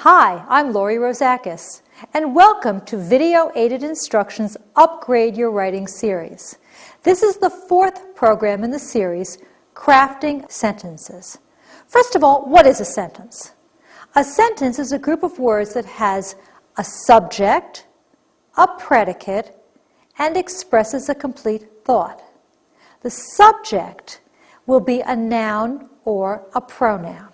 Hi, I'm Lori Rozakis, and welcome to Video Aided Instruction's Upgrade Your Writing series. This is the fourth program in the series, Crafting Sentences. First of all, what is a sentence? A sentence is a group of words that has a subject, a predicate, and expresses a complete thought. The subject will be a noun or a pronoun.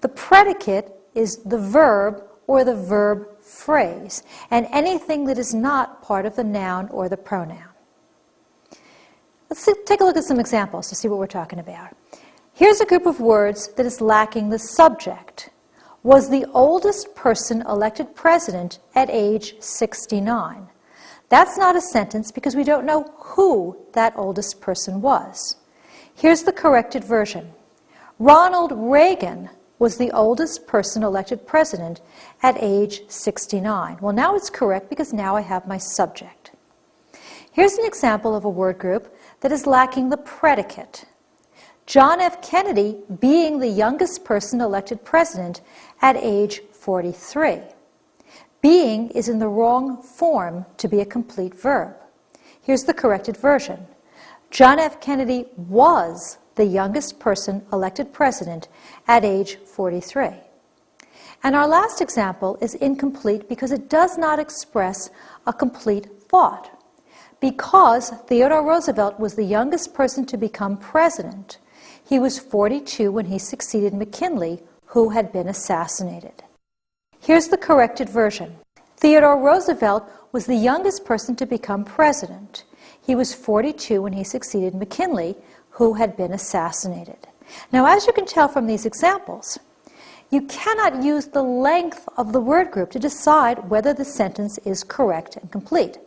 The predicate is the verb or the verb phrase, and anything that is not part of the noun or the pronoun. Let's take a look at some examples to see what we're talking about. Here's a group of words that is lacking the subject. Was the oldest person elected president at age 69? That's not a sentence because we don't know who that oldest person was. Here's the corrected version. Ronald Reagan was the oldest person elected president at age 69. Well, now it's correct because now I have my subject. Here's an example of a word group that is lacking the predicate. John F. Kennedy being the youngest person elected president at age 43. Being is in the wrong form to be a complete verb. Here's the corrected version. John F. Kennedy was the youngest person elected president at age 43. And our last example is incomplete because it does not express a complete thought. Because Theodore Roosevelt was the youngest person to become president, he was 42 when he succeeded McKinley, who had been assassinated. Here's the corrected version. Theodore Roosevelt was the youngest person to become president. He was 42 when he succeeded McKinley, who had been assassinated. Now, as you can tell from these examples, you cannot use the length of the word group to decide whether the sentence is correct and complete,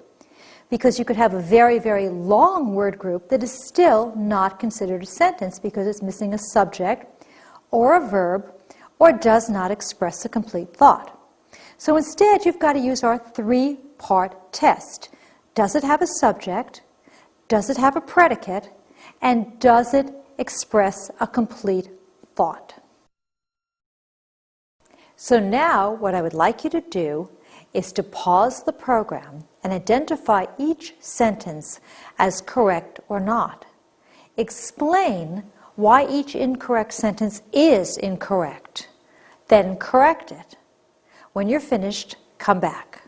because you could have a very, very long word group that is still not considered a sentence because it's missing a subject or a verb or does not express a complete thought. So instead, you've got to use our three-part test. Does it have a subject? Does it have a predicate? And does it express a complete thought? So now what I would like you to do is to pause the program and identify each sentence as correct or not. Explain why each incorrect sentence is incorrect. Then correct it. When you're finished, come back.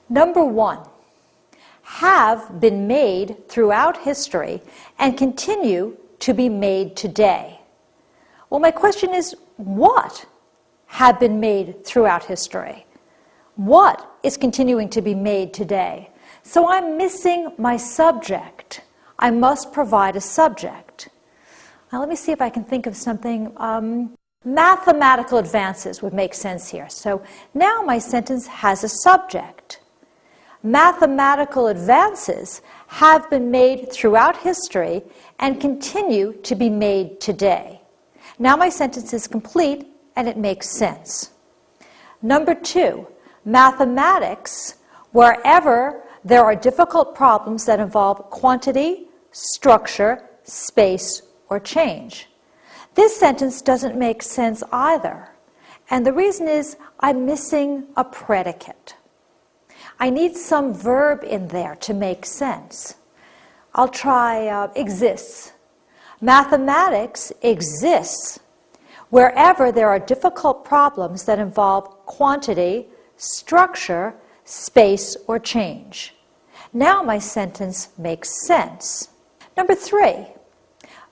Number one, have been made throughout history and continue to be made today. Well, my question is, what have been made throughout history? What is continuing to be made today? So I'm missing my subject. I must provide a subject. Now let me see if I can think of something. Mathematical advances would make sense here. So now my sentence has a subject. Mathematical advances have been made throughout history and continue to be made today. Now my sentence is complete and it makes sense. Number two, mathematics, wherever there are difficult problems that involve quantity, structure, space, or change. This sentence doesn't make sense either. And the reason is I'm missing a predicate. I need some verb in there to make sense. I'll try exists. Mathematics exists wherever there are difficult problems that involve quantity, structure, space, or change. Now my sentence makes sense. Number three,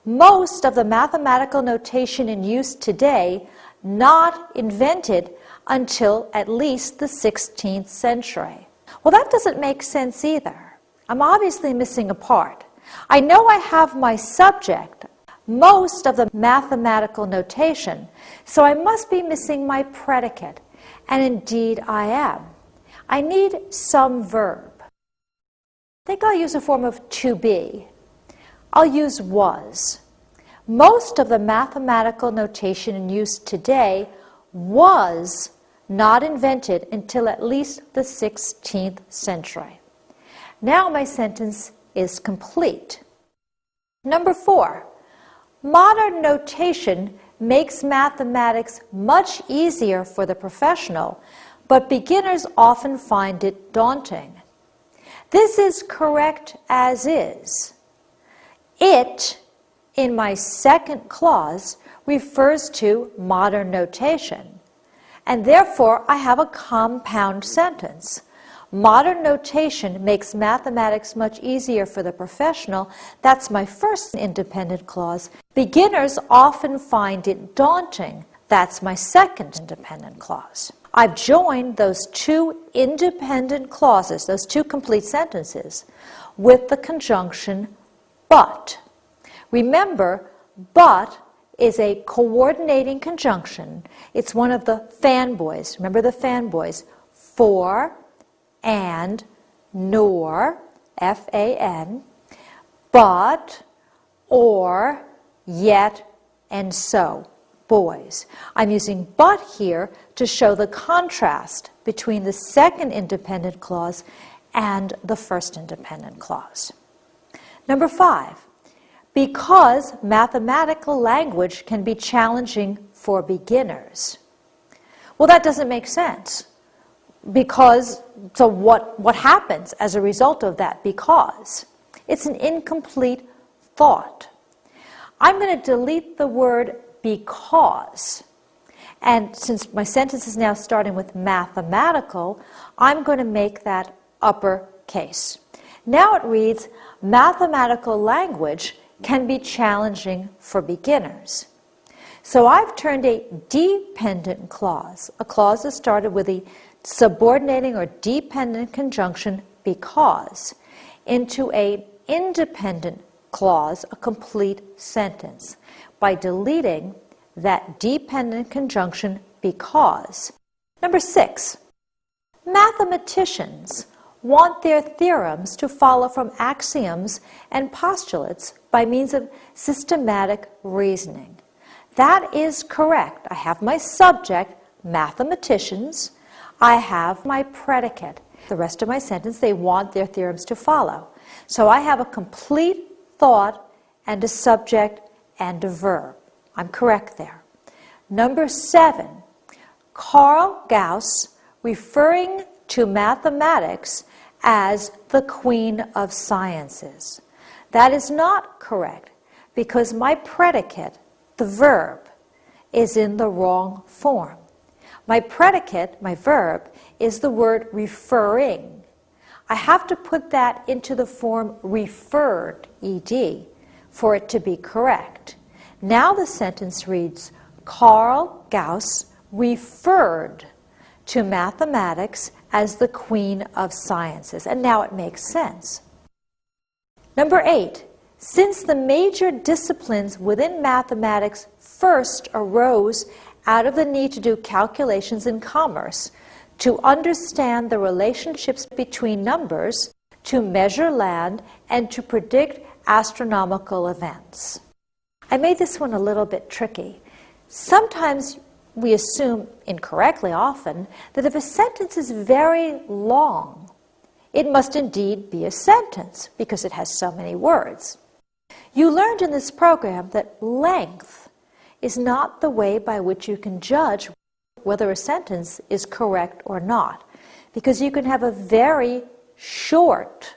most of the mathematical notation in use today not invented until at least the 16th century. Well, that doesn't make sense either. I'm obviously missing a part. I know I have my subject, most of the mathematical notation, so I must be missing my predicate, and indeed I am. I need some verb. I think I'll use a form of to be. I'll use was. Most of the mathematical notation in use today was not invented until at least the 16th century. Now my sentence is complete. Number 4, modern notation makes mathematics much easier for the professional, but beginners often find it daunting. This is correct as is. It, in my second clause, refers to modern notation, and therefore I have a compound sentence. Modern notation makes mathematics much easier for the professional. That's my first independent clause. Beginners often find it daunting. That's my second independent clause. I've joined those two independent clauses, those two complete sentences, with the conjunction but. Remember, but is a coordinating conjunction. It's one of the fanboys. Remember the fanboys? For, and, nor, F-A-N, but, or, yet, and so, boys. I'm using but here to show the contrast between the second independent clause and the first independent clause. Number 5, because mathematical language can be challenging for beginners. Well, that doesn't make sense. Because, so what happens as a result of that because? It's an incomplete thought. I'm going to delete the word because. And since my sentence is now starting with mathematical, I'm going to make that uppercase. Now it reads, mathematical language can be challenging for beginners. So I've turned a dependent clause, a clause that started with a subordinating or dependent conjunction because, into an independent clause, a complete sentence, by deleting that dependent conjunction because. Number 6, mathematicians want their theorems to follow from axioms and postulates by means of systematic reasoning. That is correct. I have my subject, mathematicians. I have my predicate. The rest of my sentence, they want their theorems to follow. So I have a complete thought and a subject and a verb. I'm correct there. Number 7, Carl Gauss, referring to mathematics as the queen of sciences. That is not correct because my predicate, the verb, is in the wrong form. My predicate, my verb, is the word referring. I have to put that into the form referred, ed, for it to be correct. Now the sentence reads, Carl Gauss referred to mathematics as the queen of sciences. And now it makes sense. Number 8, since the major disciplines within mathematics first arose out of the need to do calculations in commerce, to understand the relationships between numbers, to measure land, and to predict astronomical events. I made this one a little bit tricky. Sometimes we assume, incorrectly often, that if a sentence is very long, it must indeed be a sentence because it has so many words. You learned in this program that length is not the way by which you can judge whether a sentence is correct or not, because you can have a very short,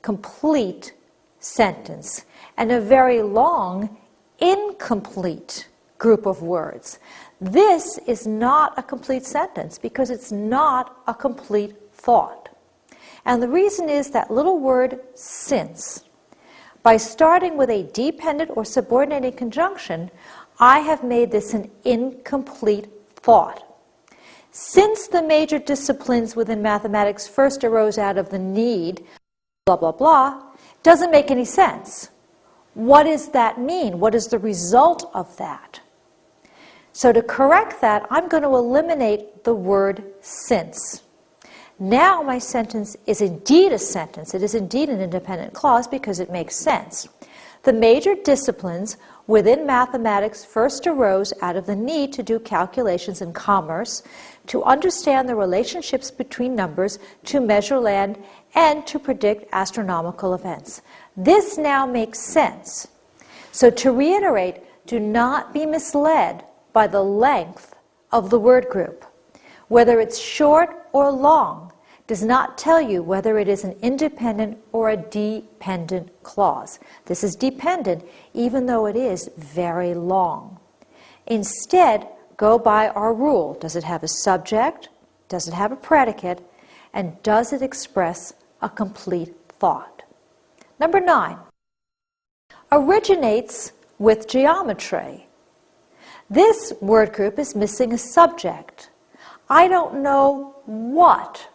complete sentence and a very long, incomplete group of words. This is not a complete sentence because it's not a complete thought. And the reason is that little word since. By starting with a dependent or subordinating conjunction, I have made this an incomplete thought. Since the major disciplines within mathematics first arose out of the need, blah, blah, blah, doesn't make any sense. What does that mean? What is the result of that? So to correct that, I'm going to eliminate the word since. Now my sentence is indeed a sentence. It is indeed an independent clause because it makes sense. The major disciplines within mathematics first arose out of the need to do calculations in commerce, to understand the relationships between numbers, to measure land, and to predict astronomical events. This now makes sense. So to reiterate, do not be misled by the length of the word group. Whether it's short or long does not tell you whether it is an independent or a dependent clause. This is dependent even though it is very long. Instead, go by our rule. Does it have a subject? Does it have a predicate? And does it express a complete thought? Number 9, originates with geometry. This word group is missing a subject. I don't know what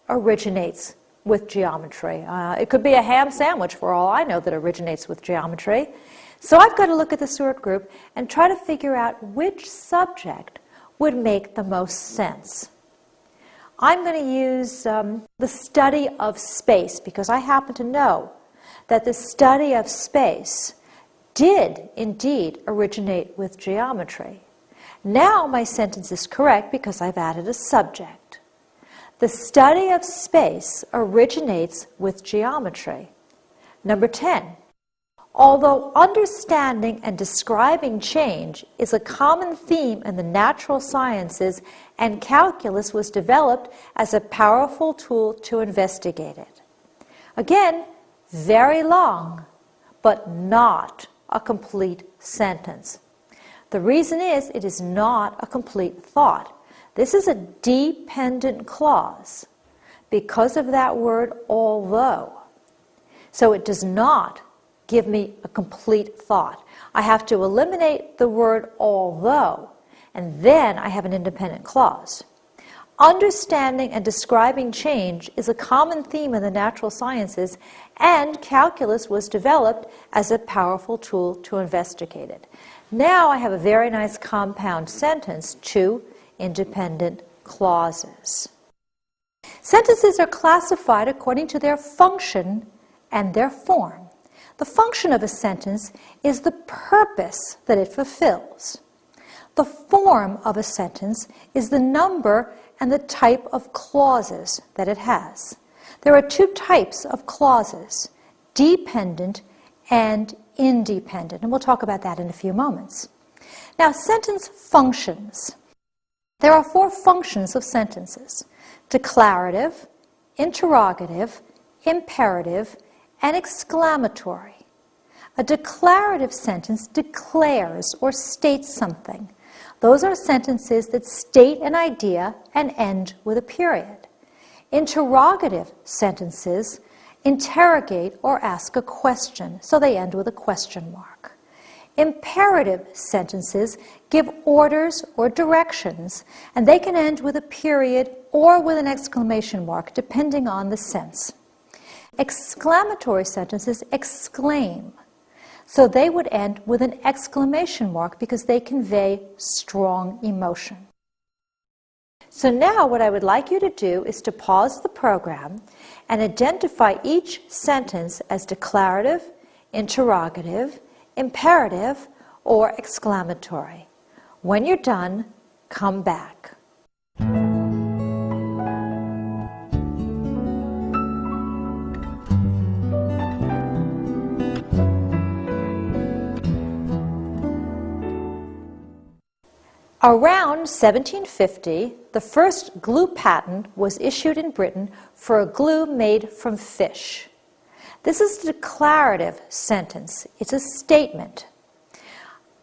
originates with geometry. It could be a ham sandwich for all I know that originates with geometry. So I've got to look at this word group and try to figure out which subject would make the most sense. I'm going to use the study of space because I happen to know that the study of space did indeed originate with geometry. Now my sentence is correct because I've added a subject. The study of space originates with geometry. Number 10, although understanding and describing change is a common theme in the natural sciences, and calculus was developed as a powerful tool to investigate it. Again, very long, but not a complete sentence. The reason is it is not a complete thought. This is a dependent clause because of that word although. So it does not give me a complete thought. I have to eliminate the word although, and then I have an independent clause. Understanding and describing change is a common theme in the natural sciences, and calculus was developed as a powerful tool to investigate it. Now I have a very nice compound sentence, 2 independent clauses. Sentences are classified according to their function and their form. The function of a sentence is the purpose that it fulfills. The form of a sentence is the number and the type of clauses that it has. There are 2 types of clauses, dependent and independent, and we'll talk about that in a few moments. Now, sentence functions. There are 4 functions of sentences: declarative, interrogative, imperative, and exclamatory. A declarative sentence declares or states something. Those are sentences that state an idea and end with a period. Interrogative sentences interrogate or ask a question, so they end with a question mark. Imperative sentences give orders or directions, and they can end with a period or with an exclamation mark, depending on the sense. Exclamatory sentences exclaim, so they would end with an exclamation mark because they convey strong emotion. So now what I would like you to do is to pause the program and identify each sentence as declarative, interrogative, imperative, or exclamatory. When you're done, come back. Around 1750, the first glue patent was issued in Britain for a glue made from fish. This is a declarative sentence. It's a statement.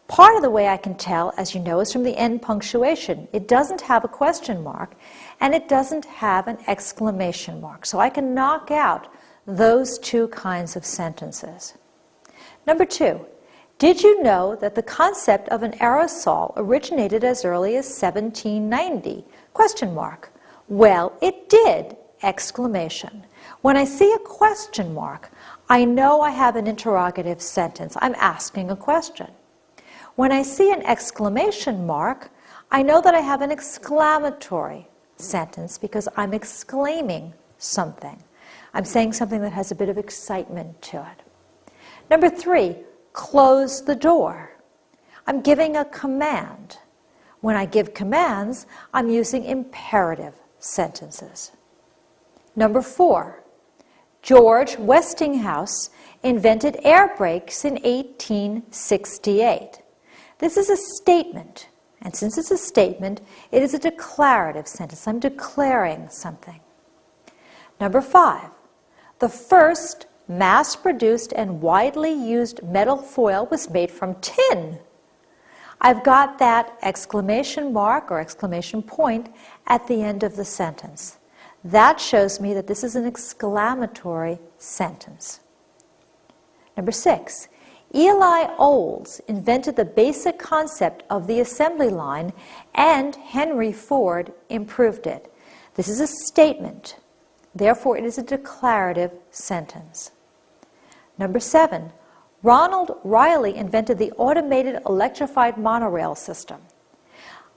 Part of the way I can tell, as you know, is from the end punctuation. It doesn't have a question mark, and it doesn't have an exclamation mark. So I can knock out those 2 kinds of sentences. Number 2. Did you know that the concept of an aerosol originated as early as 1790? Question mark. Well, it did! Exclamation. When I see a question mark, I know I have an interrogative sentence. I'm asking a question. When I see an exclamation mark, I know that I have an exclamatory sentence because I'm exclaiming something. I'm saying something that has a bit of excitement to it. Number 3. close the door. I'm giving a command. When I give commands, I'm using imperative sentences. Number 4, George Westinghouse invented air brakes in 1868. This is a statement, and since it's a statement, it is a declarative sentence. I'm declaring something. Number 5, the first mass-produced and widely used metal foil was made from tin. I've got that exclamation mark or exclamation point at the end of the sentence. That shows me that this is an exclamatory sentence. Number 6, Eli Olds invented the basic concept of the assembly line and Henry Ford improved it. This is a statement. Therefore, it is a declarative sentence. Number 7, Ronald Riley invented the automated electrified monorail system.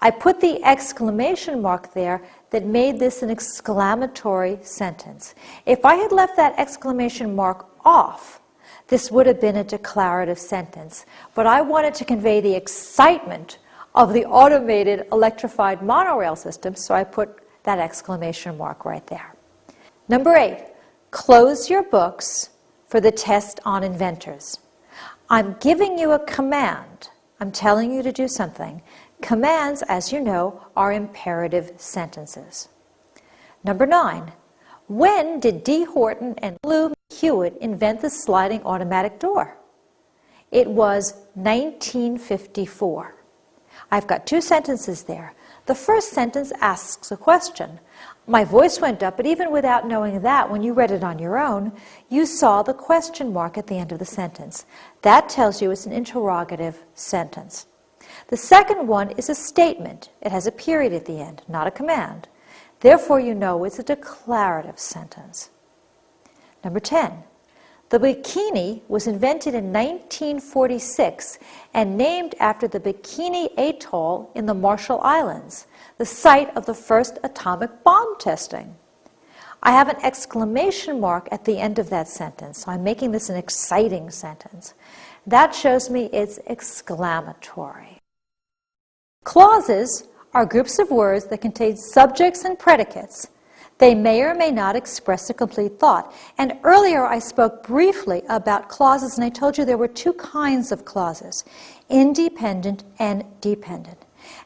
I put the exclamation mark there that made this an exclamatory sentence. If I had left that exclamation mark off, this would have been a declarative sentence. But I wanted to convey the excitement of the automated electrified monorail system, so I put that exclamation mark right there. Number 8, close your books for the test on inventors. I'm giving you a command. I'm telling you to do something. Commands, as you know, are imperative sentences. Number 9, when did D. Horton and Lou Hewitt invent the sliding automatic door? It was 1954. I've got 2 sentences there. The first sentence asks a question. My voice went up, but even without knowing that, when you read it on your own, you saw the question mark at the end of the sentence. That tells you it's an interrogative sentence. The second one is a statement. It has a period at the end, not a command. Therefore, you know it's a declarative sentence. Number 10, the bikini was invented in 1946 and named after the Bikini Atoll in the Marshall Islands, the site of the first atomic bomb testing. I have an exclamation mark at the end of that sentence, so I'm making this an exciting sentence. That shows me it's exclamatory. Clauses are groups of words that contain subjects and predicates. They may or may not express a complete thought. And earlier I spoke briefly about clauses, and I told you there were 2 kinds of clauses, independent and dependent.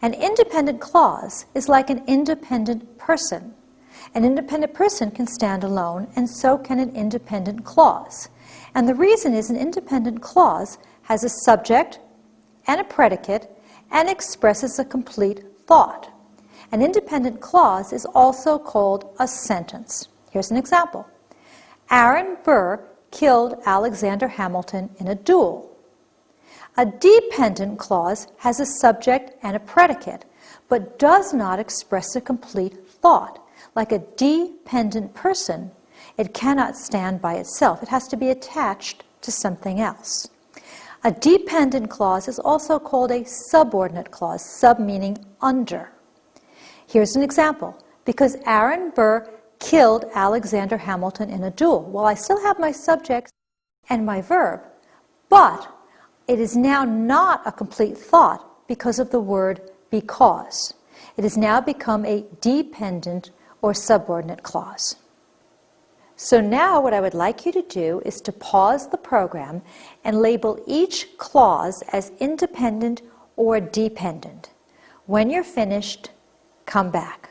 An independent clause is like an independent person. An independent person can stand alone, and so can an independent clause. And the reason is an independent clause has a subject and a predicate and expresses a complete thought. An independent clause is also called a sentence. Here's an example. Aaron Burr killed Alexander Hamilton in a duel. A dependent clause has a subject and a predicate, but does not express a complete thought. Like a dependent person, it cannot stand by itself. It has to be attached to something else. A dependent clause is also called a subordinate clause, sub meaning under. Here's an example. Because Aaron Burr killed Alexander Hamilton in a duel. Well, I still have my subject and my verb, but it is now not a complete thought because of the word because. It has now become a dependent or subordinate clause. So now what I would like you to do is to pause the program and label each clause as independent or dependent. When you're finished, come back.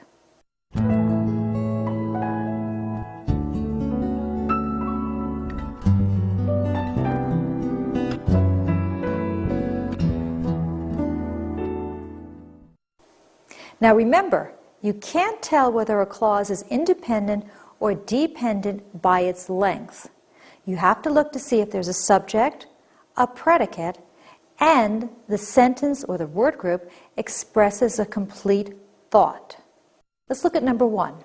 Now remember, you can't tell whether a clause is independent or dependent by its length. You have to look to see if there's a subject, a predicate, and the sentence or the word group expresses a complete thought. Let's look at number 1.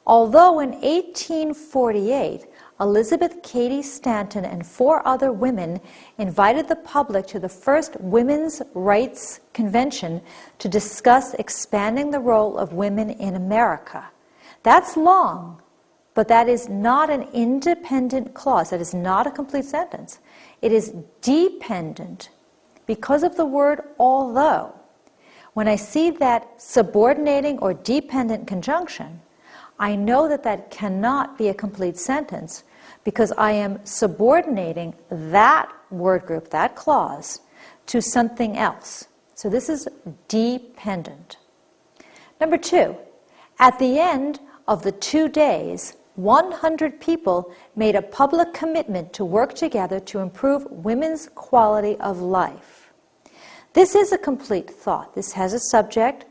Although in 1848, Elizabeth Cady Stanton and 4 other women invited the public to the first Women's Rights Convention to discuss expanding the role of women in America. That's long, But that is not an independent clause. That is not a complete sentence. It is dependent because of the word although. When I see that subordinating or dependent conjunction, I know that that cannot be a complete sentence because I am subordinating that word group, that clause, to something else. So this is dependent. Number 2, at the end of the 2 days, 100 people made a public commitment to work together to improve women's quality of life. This is a complete thought. This has a subject,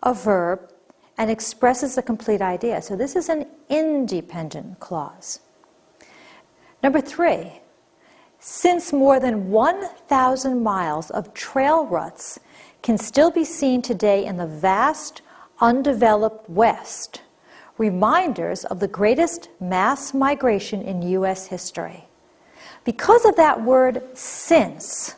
a verb, and expresses a complete idea. So this is an independent clause. Number 3, since more than 1,000 miles of trail ruts can still be seen today in the vast, undeveloped West, reminders of the greatest mass migration in U.S. history. Because of that word since,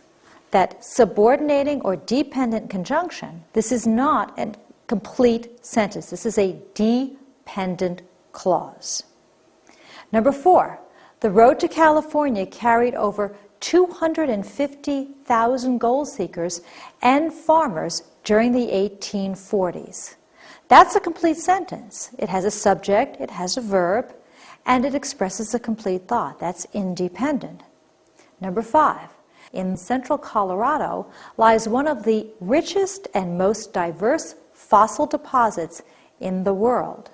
that subordinating or dependent conjunction, this is not a complete sentence. This is a dependent clause. Number 4, the road to California carried over 250,000 gold seekers and farmers during the 1840s. That's a complete sentence. It has a subject, it has a verb, and it expresses a complete thought. That's independent. Number 5, in central Colorado lies one of the richest and most diverse fossil deposits in the world.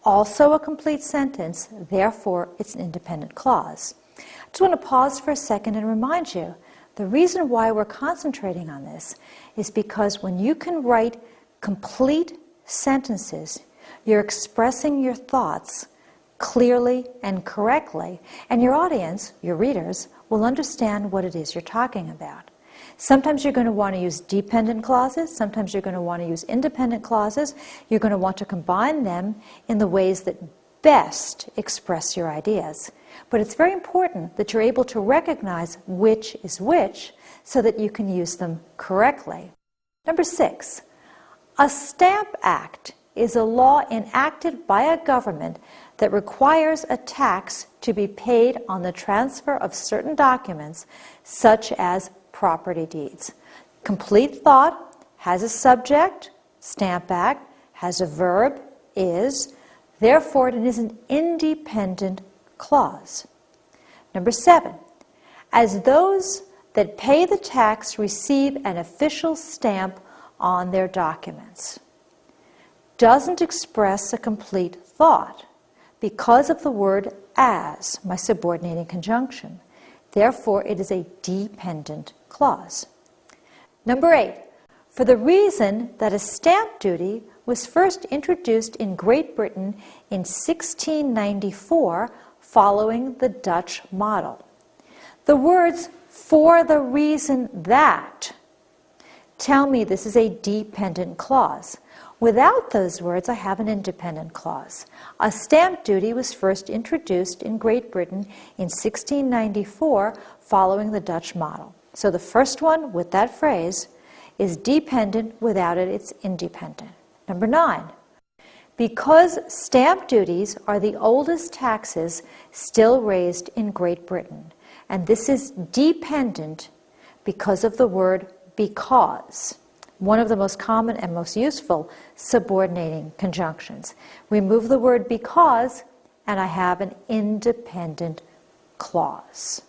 Also a complete sentence, therefore it's an independent clause. I just want to pause for a second and remind you, the reason why we're concentrating on this is because when you can write complete sentences, you're expressing your thoughts clearly and correctly, and your audience, your readers, will understand what it is you're talking about. Sometimes you're going to want to use dependent clauses, sometimes you're going to want to use independent clauses, you're going to want to combine them in the ways that best express your ideas. But it's very important that you're able to recognize which is which so that you can use them correctly. Number 6, a Stamp Act is a law enacted by a government that requires a tax to be paid on the transfer of certain documents, such as property deeds. Complete thought, has a subject, Stamp Act, has a verb, is, therefore it is an independent clause. Number 7, as those that pay the tax receive an official stamp on their documents. Doesn't express a complete thought because of the word as, my subordinating conjunction. Therefore, it is a dependent clause. Number 8, for the reason that a stamp duty was first introduced in Great Britain in 1694 following the Dutch model. The words for the reason that tell me this is a dependent clause. Without those words, I have an independent clause. A stamp duty was first introduced in Great Britain in 1694 following the Dutch model. So the first one with that phrase is dependent. Without it, it's independent. Number 9, because stamp duties are the oldest taxes still raised in Great Britain. And this is dependent because of the word because. One of the most common and most useful subordinating conjunctions. Remove the word because, and I have an independent clause.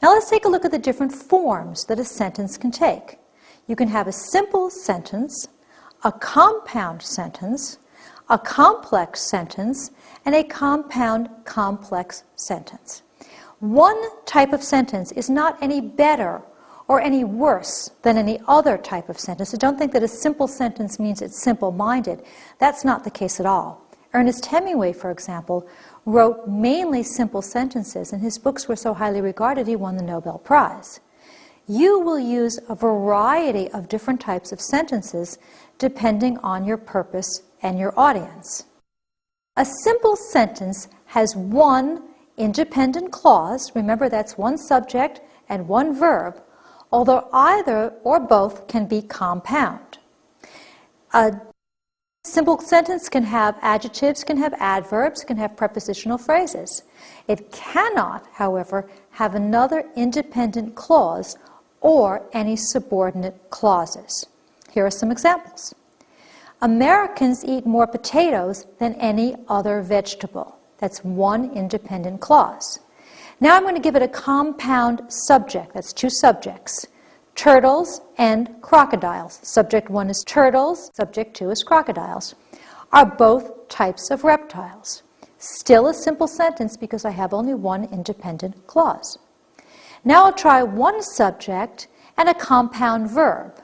Now let's take a look at the different forms that a sentence can take. You can have a simple sentence, a compound sentence, a complex sentence, and a compound complex sentence. One type of sentence is not any better or any worse than any other type of sentence. So don't think that a simple sentence means it's simple-minded. That's not the case at all. Ernest Hemingway, for example, wrote mainly simple sentences, and his books were so highly regarded he won the Nobel Prize. You will use a variety of different types of sentences depending on your purpose and your audience. A simple sentence has one independent clause. Remember, that's one subject and one verb, although either or both can be compound. A Simple sentence can have adjectives, can have adverbs, can have prepositional phrases. It cannot, however, have another independent clause or any subordinate clauses. Here are some examples. Americans eat more potatoes than any other vegetable. That's one independent clause. Now I'm going to give it a compound subject. That's two subjects. Turtles and crocodiles. Subject 1 is turtles, subject 2 is crocodiles, are both types of reptiles. Still a simple sentence because I have only one independent clause. Now I'll try one subject and a compound verb.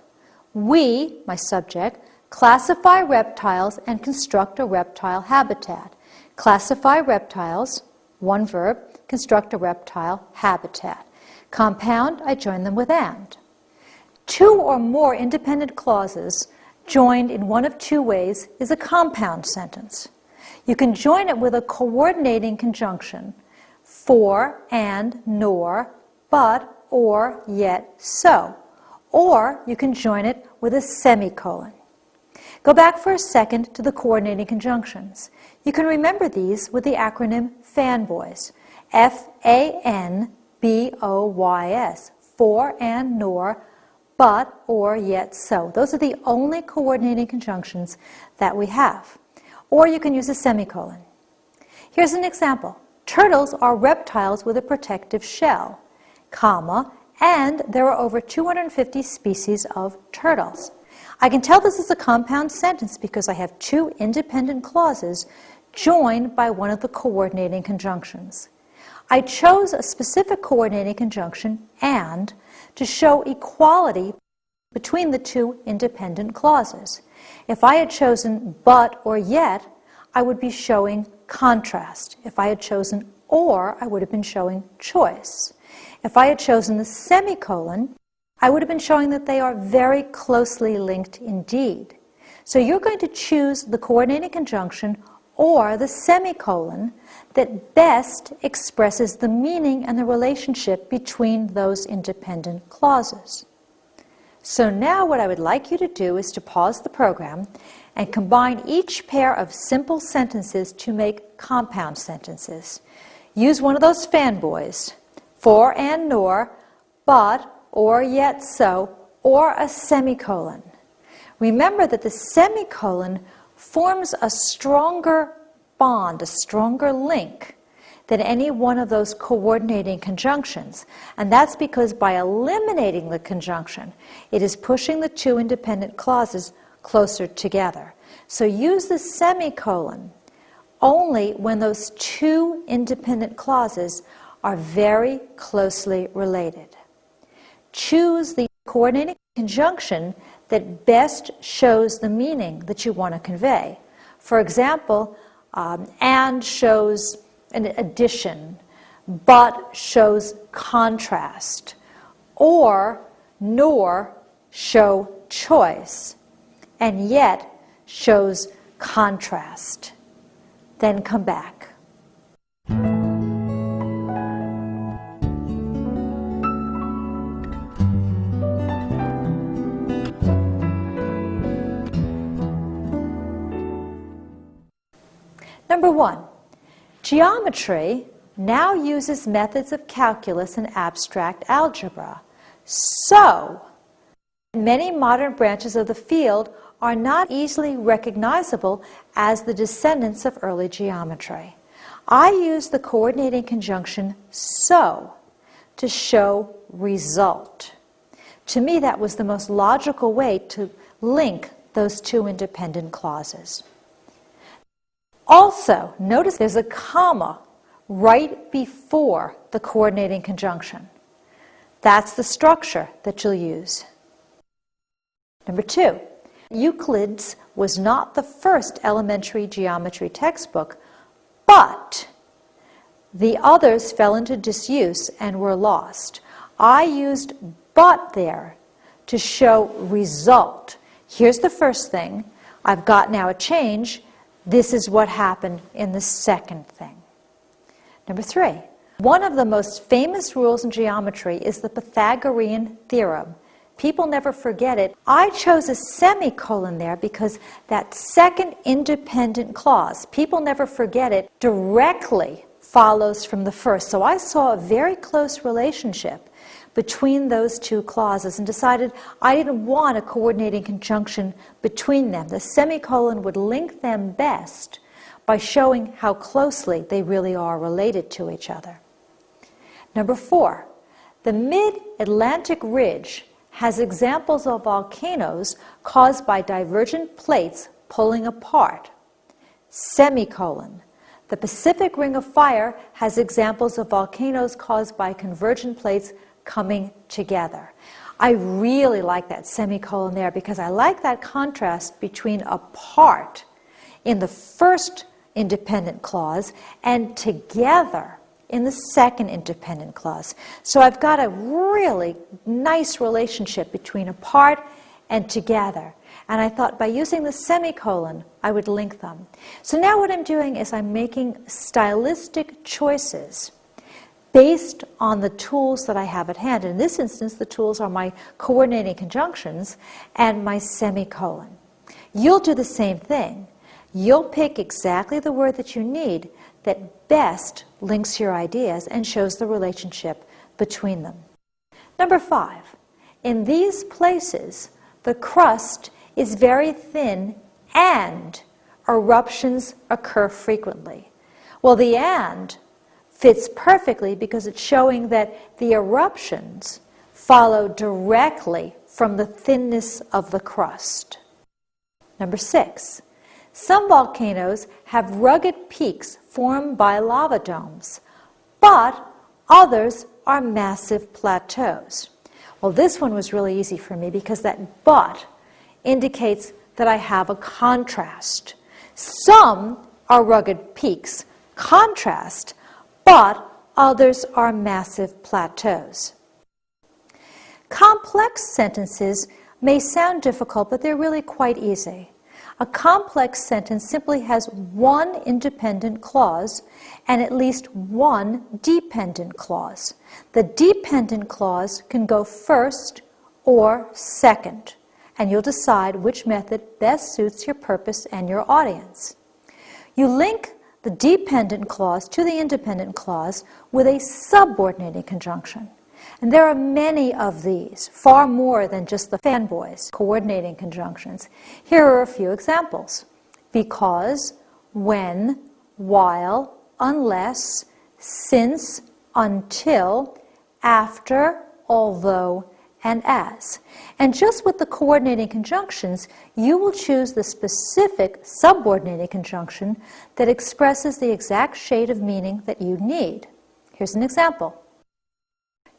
We, my subject, classify reptiles and construct a reptile habitat. Classify reptiles, one verb, construct a reptile habitat. Compound, I join them with and. Two or more independent clauses joined in one of two ways is a compound sentence. You can join it with a coordinating conjunction, for, and, nor, but, or, yet, so. Or you can join it with a semicolon. Go back for a second to the coordinating conjunctions. You can remember these with the acronym FANBOYS. F-A-N-B-O-Y-S. For, and, nor, but, or, yet, so. Those are the only coordinating conjunctions that we have. Or you can use a semicolon. Here's an example. Turtles are reptiles with a protective shell, comma, and there are over 250 species of turtles. I can tell this is a compound sentence because I have two independent clauses joined by one of the coordinating conjunctions. I chose a specific coordinating conjunction, and, to show equality between the two independent clauses. If I had chosen but or yet, I would be showing contrast. If I had chosen or, I would have been showing choice. If I had chosen the semicolon, I would have been showing that they are very closely linked indeed. So you're going to choose the coordinating conjunction or the semicolon that best expresses the meaning and the relationship between those independent clauses. So now what I would like you to do is to pause the program and combine each pair of simple sentences to make compound sentences. Use one of those fanboys, for and nor, but, or, yet, so, or a semicolon. Remember that the semicolon forms a stronger bond, a stronger link than any one of those coordinating conjunctions. And that's because by eliminating the conjunction, it is pushing the two independent clauses closer together. So use the semicolon only when those two independent clauses are very closely related. Choose the coordinating conjunction that best shows the meaning that you want to convey. For example, and shows an addition, but shows contrast, or nor show choice, and yet shows contrast. Then come back. Number 1, geometry now uses methods of calculus and abstract algebra. So, many modern branches of the field are not easily recognizable as the descendants of early geometry. I use the coordinating conjunction so to show result. To me, that was the most logical way to link those two independent clauses. Also, notice there's a comma right before the coordinating conjunction. That's the structure that you'll use. Number 2, Euclid's was not the first elementary geometry textbook, but the others fell into disuse and were lost. I used but there to show result. Here's the first thing. I've got now a change. This is what happened in the second thing. Number 3, one of the most famous rules in geometry is the Pythagorean theorem, People never forget it. I chose a semicolon there because that second independent clause, people never forget it, directly follows from the first. So I saw a very close relationship between those two clauses and decided I didn't want a coordinating conjunction between them. The semicolon would link them best by showing how closely they really are related to each other. Number 4, the Mid-Atlantic Ridge has examples of volcanoes caused by divergent plates pulling apart. Semicolon. The Pacific Ring of Fire has examples of volcanoes caused by convergent plates coming together. I really like that semicolon there because I like that contrast between apart in the first independent clause and together in the second independent clause. So I've got a really nice relationship between apart and together. And I thought by using the semicolon, I would link them. So now what I'm doing is I'm making stylistic choices based on the tools that I have at hand. In this instance, the tools are my coordinating conjunctions and my semicolon. You'll do the same thing. You'll pick exactly the word that you need that best links your ideas and shows the relationship between them. Number 5, in these places, the crust is very thin and eruptions occur frequently. Well, the and fits perfectly because it's showing that the eruptions follow directly from the thinness of the crust. Number 6, some volcanoes have rugged peaks formed by lava domes, but others are massive plateaus. Well, this one was really easy for me because that but indicates that I have a contrast. Some are rugged peaks, contrast, but others are massive plateaus. Complex sentences may sound difficult, but they're really quite easy. A complex sentence simply has one independent clause and at least one dependent clause. The dependent clause can go first or second, and you'll decide which method best suits your purpose and your audience. You link the dependent clause to the independent clause with a subordinating conjunction. And there are many of these, far more than just the fanboys coordinating conjunctions. Here are a few examples. Because, when, while, unless, since, until, after, although, and as. And just with the coordinating conjunctions, you will choose the specific subordinating conjunction that expresses the exact shade of meaning that you need. Here's an example.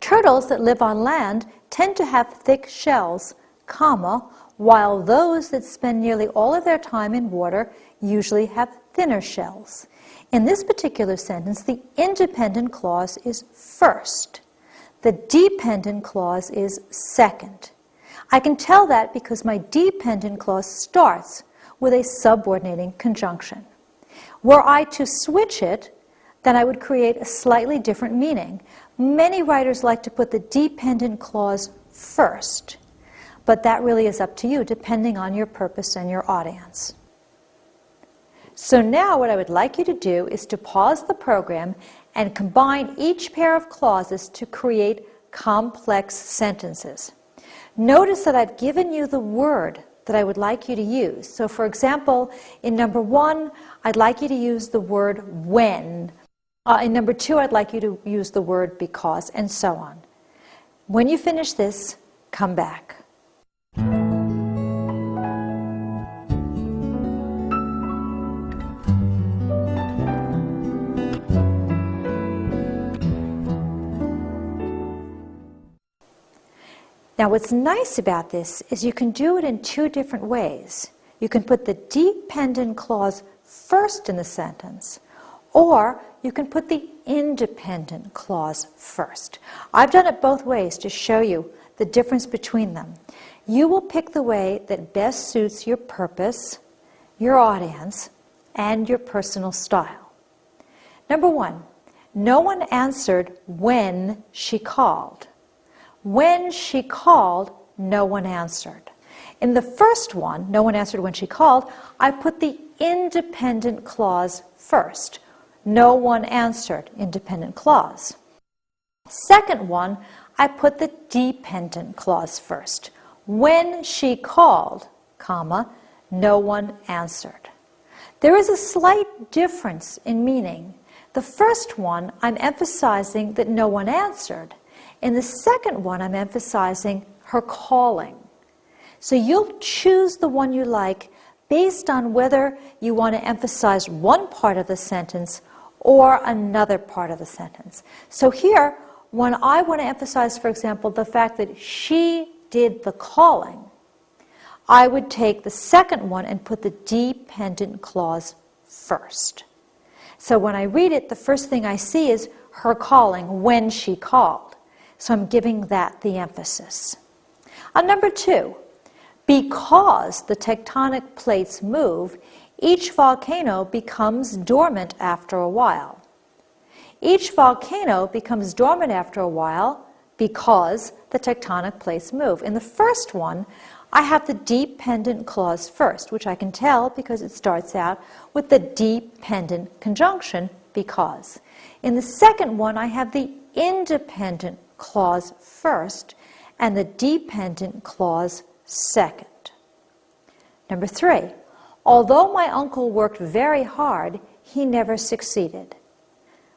Turtles that live on land tend to have thick shells, comma, while those that spend nearly all of their time in water usually have thinner shells. In this particular sentence, the independent clause is first. The dependent clause is second. I can tell that because my dependent clause starts with a subordinating conjunction. Were I to switch it, then I would create a slightly different meaning. Many writers like to put the dependent clause first, but that really is up to you, depending on your purpose and your audience. So now what I would like you to do is to pause the program and combine each pair of clauses to create complex sentences. Notice that I've given you the word that I would like you to use. So for example, in number 1, I'd like you to use the word when. In number 2, I'd like you to use the word because, and so on. When you finish this, come back. Now what's nice about this is you can do it in 2 different ways. You can put the dependent clause first in the sentence, or you can put the independent clause first. I've done it both ways to show you the difference between them. You will pick the way that best suits your purpose, your audience, and your personal style. Number 1, no one answered when she called. When she called no one answered. In the first one, no one answered when she called, I put the independent clause first. No one answered, independent clause. Second one, I put the dependent clause first. When she called, comma, no one answered. There is a slight difference in meaning. The first one, I'm emphasizing that no one answered. In the second one, I'm emphasizing her calling. So you'll choose the one you like based on whether you want to emphasize one part of the sentence or another part of the sentence. So here, when I want to emphasize, for example, the fact that she did the calling, I would take the second one and put the dependent clause first. So when I read it, the first thing I see is her calling, when she called. So I'm giving that the emphasis. On number 2, because the tectonic plates move, each volcano becomes dormant after a while. Each volcano becomes dormant after a while because the tectonic plates move. In the first one, I have the dependent clause first, which I can tell because it starts out with the dependent conjunction, because. In the second one, I have the independent clause first and the dependent clause second. Number 3, although my uncle worked very hard, he never succeeded.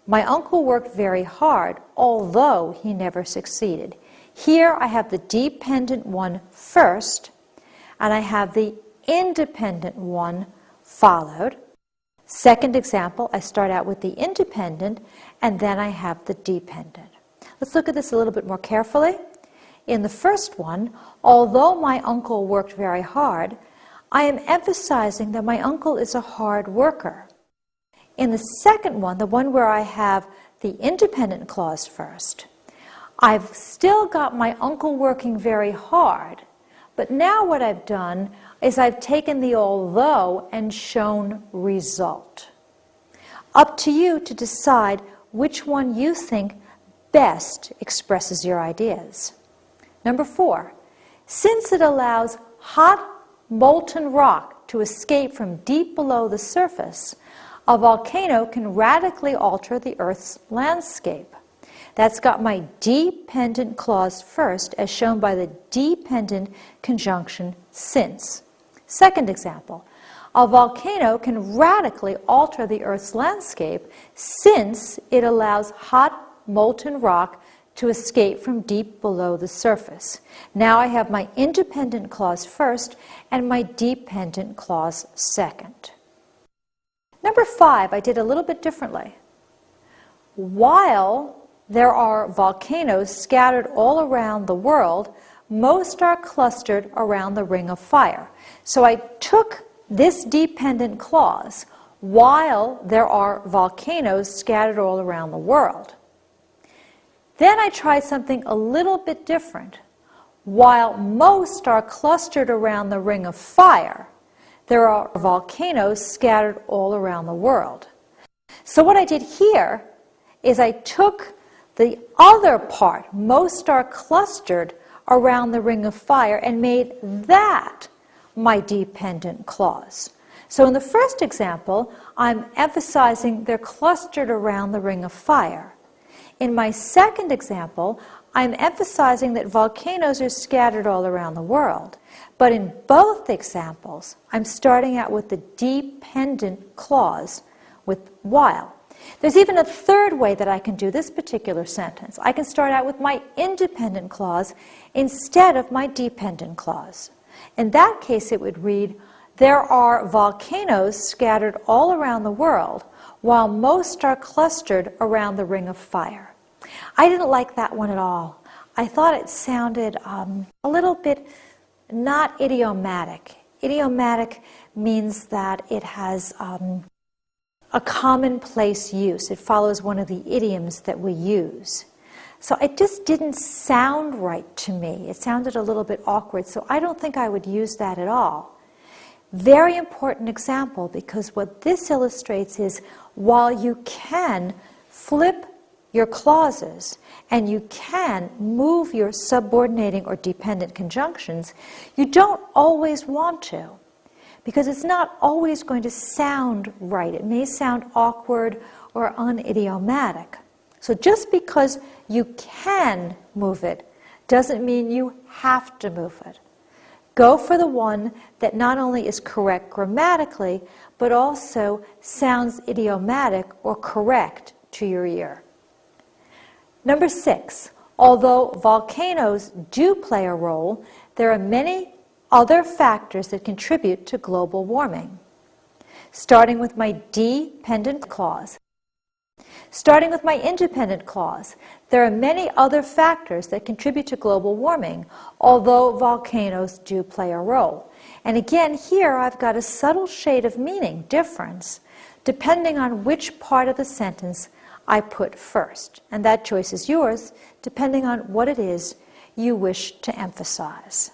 My uncle worked very hard, although he never succeeded. Here I have the dependent one first, and I have the independent one followed. Second example, I start out with the independent, and then I have the dependent. Let's look at this a little bit more carefully. In the first one, although my uncle worked very hard, I am emphasizing that my uncle is a hard worker. In the second one, the one where I have the independent clause first, I've still got my uncle working very hard, but now what I've done is I've taken the although and shown result. Up to you to decide which one you think best expresses your ideas. Number 4, since it allows hot molten rock to escape from deep below the surface, a volcano can radically alter the Earth's landscape. That's got my dependent clause first, as shown by the dependent conjunction since. Second example, a volcano can radically alter the Earth's landscape since it allows hot molten rock to escape from deep below the surface. Now I have my independent clause first and my dependent clause second. Number 5, I did a little bit differently. While there are volcanoes scattered all around the world, most are clustered around the Ring of Fire. So I took this dependent clause, while there are volcanoes scattered all around the world. Then I tried something a little bit different. While most are clustered around the Ring of Fire, there are volcanoes scattered all around the world. So what I did here is I took the other part, most are clustered around the Ring of Fire, and made that my dependent clause. So in the first example, I'm emphasizing they're clustered around the Ring of Fire. In my second example, I'm emphasizing that volcanoes are scattered all around the world. But in both examples, I'm starting out with the dependent clause with while. There's even a third way that I can do this particular sentence. I can start out with my independent clause instead of my dependent clause. In that case, it would read, there are volcanoes scattered all around the world, while most are clustered around the Ring of Fire. I didn't like that one at all. I thought it sounded a little bit not idiomatic. Idiomatic means that it has a commonplace use. It follows one of the idioms that we use. So it just didn't sound right to me. It sounded a little bit awkward, so I don't think I would use that at all. Very important example, because what this illustrates is while you can flip your clauses and you can move your subordinating or dependent conjunctions, you don't always want to, because it's not always going to sound right. It may sound awkward or unidiomatic. So just because you can move it doesn't mean you have to move it. Go for the one that not only is correct grammatically, but also sounds idiomatic or correct to your ear. Number 6, although volcanoes do play a role, there are many other factors that contribute to global warming. Starting with my dependent clause. Starting with my independent clause, there are many other factors that contribute to global warming, although volcanoes do play a role. And again, here I've got a subtle shade of meaning difference depending on which part of the sentence I put first. And that choice is yours, depending on what it is you wish to emphasize.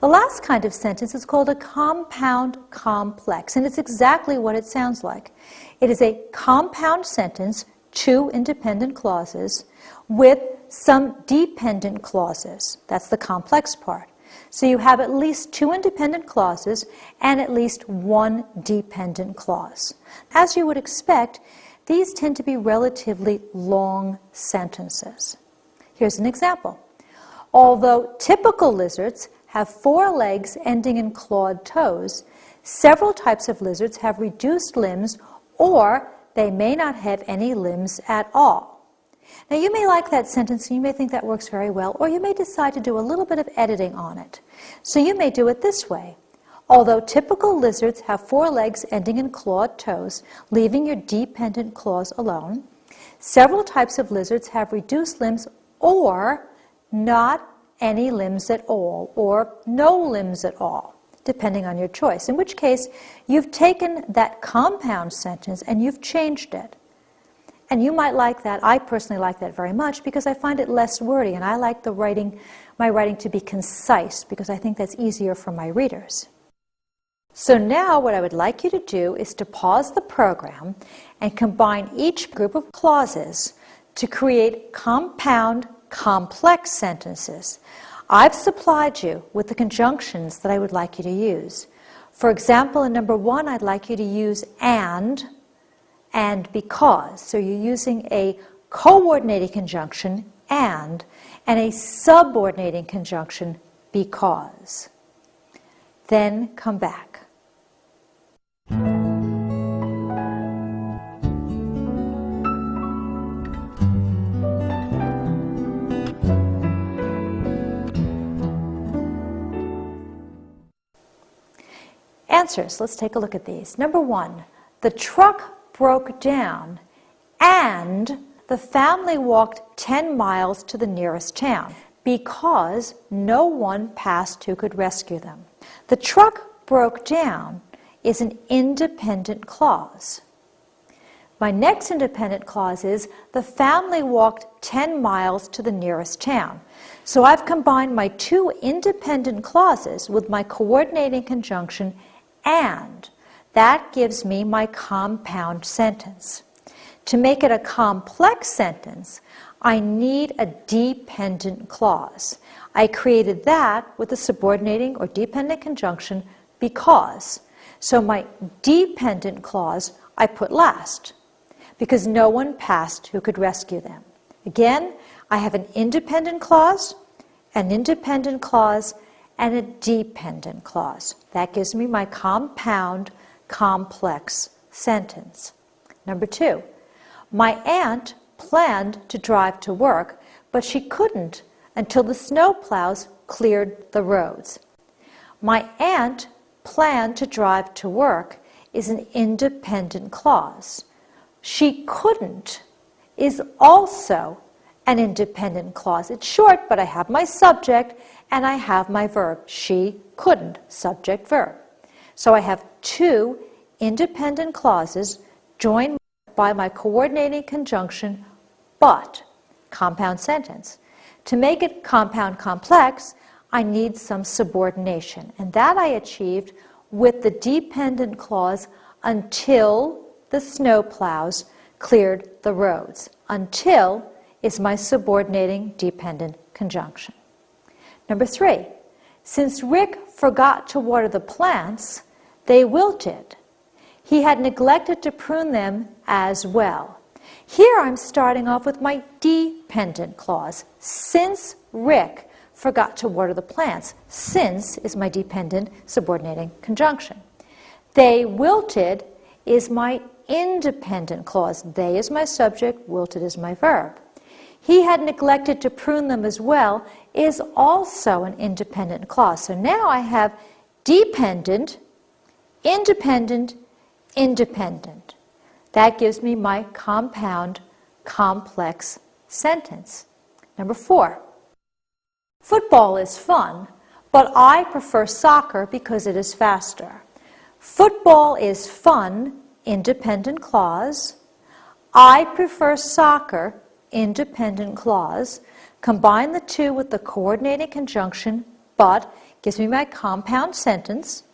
The last kind of sentence is called a compound complex, and it's exactly what it sounds like. It is a compound sentence, 2 independent clauses, with some dependent clauses. That's the complex part. So you have at least 2 independent clauses and at least 1 dependent clause. As you would expect, these tend to be relatively long sentences. Here's an example. Although typical lizards have 4 legs ending in clawed toes, several types of lizards have reduced limbs, or they may not have any limbs at all. Now you may like that sentence and you may think that works very well, or you may decide to do a little bit of editing on it. So you may do it this way. Although typical lizards have 4 legs ending in clawed toes, leaving your dependent clause alone, several types of lizards have reduced limbs or not any limbs at all, or no limbs at all, depending on your choice. In which case, you've taken that compound sentence and you've changed it. And you might like that. I personally like that very much because I find it less wordy, and I like my writing to be concise because I think that's easier for my readers. So now what I would like you to do is to pause the program and combine each group of clauses to create compound complex sentences. I've supplied you with the conjunctions that I would like you to use. For example, in number 1, I'd like you to use and because. So you're using a coordinating conjunction and a subordinating conjunction because. Then come back. Answers. Let's take a look at these. Number 1, the truck broke down and the family walked 10 miles to the nearest town because no one passed who could rescue them. The truck broke down is an independent clause. My next independent clause is the family walked 10 miles to the nearest town. So I've combined my 2 independent clauses with my coordinating conjunction and. That gives me my compound sentence. To make it a complex sentence, I need a dependent clause. I created that with the subordinating or dependent conjunction because. So my dependent clause I put last because no one passed who could rescue them. Again, I have an independent clause, an independent clause, and a dependent clause. That gives me my compound complex sentence. Number 2, my aunt planned to drive to work, but she couldn't until the snowplows cleared the roads. My aunt planned to drive to work is an independent clause. She couldn't is also an independent clause. It's short, but I have my subject and I have my verb. She couldn't, subject, verb. So I have 2 independent clauses joined by my coordinating conjunction, but, compound sentence. To make it compound complex, I need some subordination, and that I achieved with the dependent clause until the snowplows cleared the roads. until is my subordinating dependent conjunction. Number 3, since Rick forgot to water the plants, they wilted. He had neglected to prune them as well. Here I'm starting off with my dependent clause. Since Rick forgot to water the plants. Since is my dependent subordinating conjunction. They wilted is my independent clause. They is my subject, wilted is my verb. He had neglected to prune them as well is also an independent clause. So now I have dependent, independent, independent. That gives me my compound complex sentence. Number 4. Football is fun, but I prefer soccer because it is faster. Football is fun, independent clause. I prefer soccer, independent clause. Combine the two with the coordinating conjunction, but gives me my compound sentence.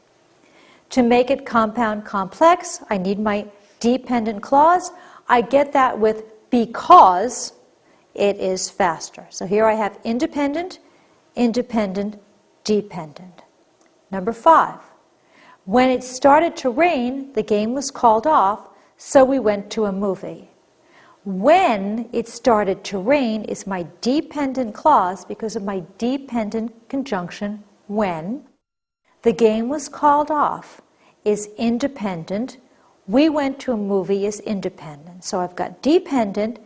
To make it compound complex, I need my dependent clause. I get that with because it is faster. So here I have independent, independent, dependent. Number 5. When it started to rain, the game was called off, so we went to a movie. When it started to rain is my dependent clause because of my dependent conjunction, when. The game was called off is independent. We went to a movie is independent. So I've got dependent,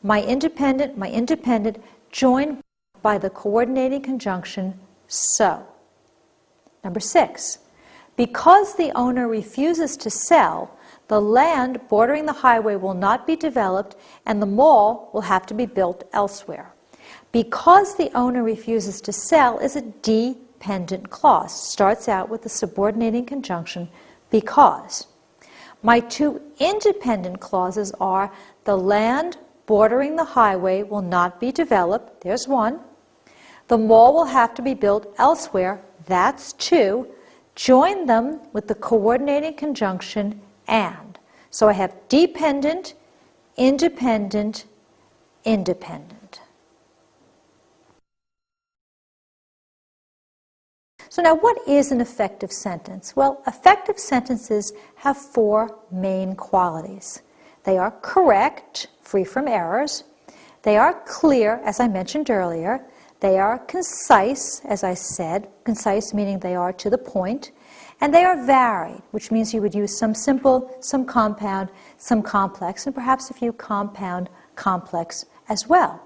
my independent, joined by the coordinating conjunction, so. Number 6. Because the owner refuses to sell, the land bordering the highway will not be developed and the mall will have to be built elsewhere. Because the owner refuses to sell is a dependent clause. Starts out with the subordinating conjunction, because. My 2 independent clauses are the land bordering the highway will not be developed. There's 1. The mall will have to be built elsewhere. That's 2. Join them with the coordinating conjunction and. So I have dependent, independent, independent. So now what is an effective sentence? Well, effective sentences have 4 main qualities. They are correct, free from errors. They are clear, as I mentioned earlier. They are concise, as I said, concise meaning they are to the point. And they are varied, which means you would use some simple, some compound, some complex, and perhaps a few compound, complex as well.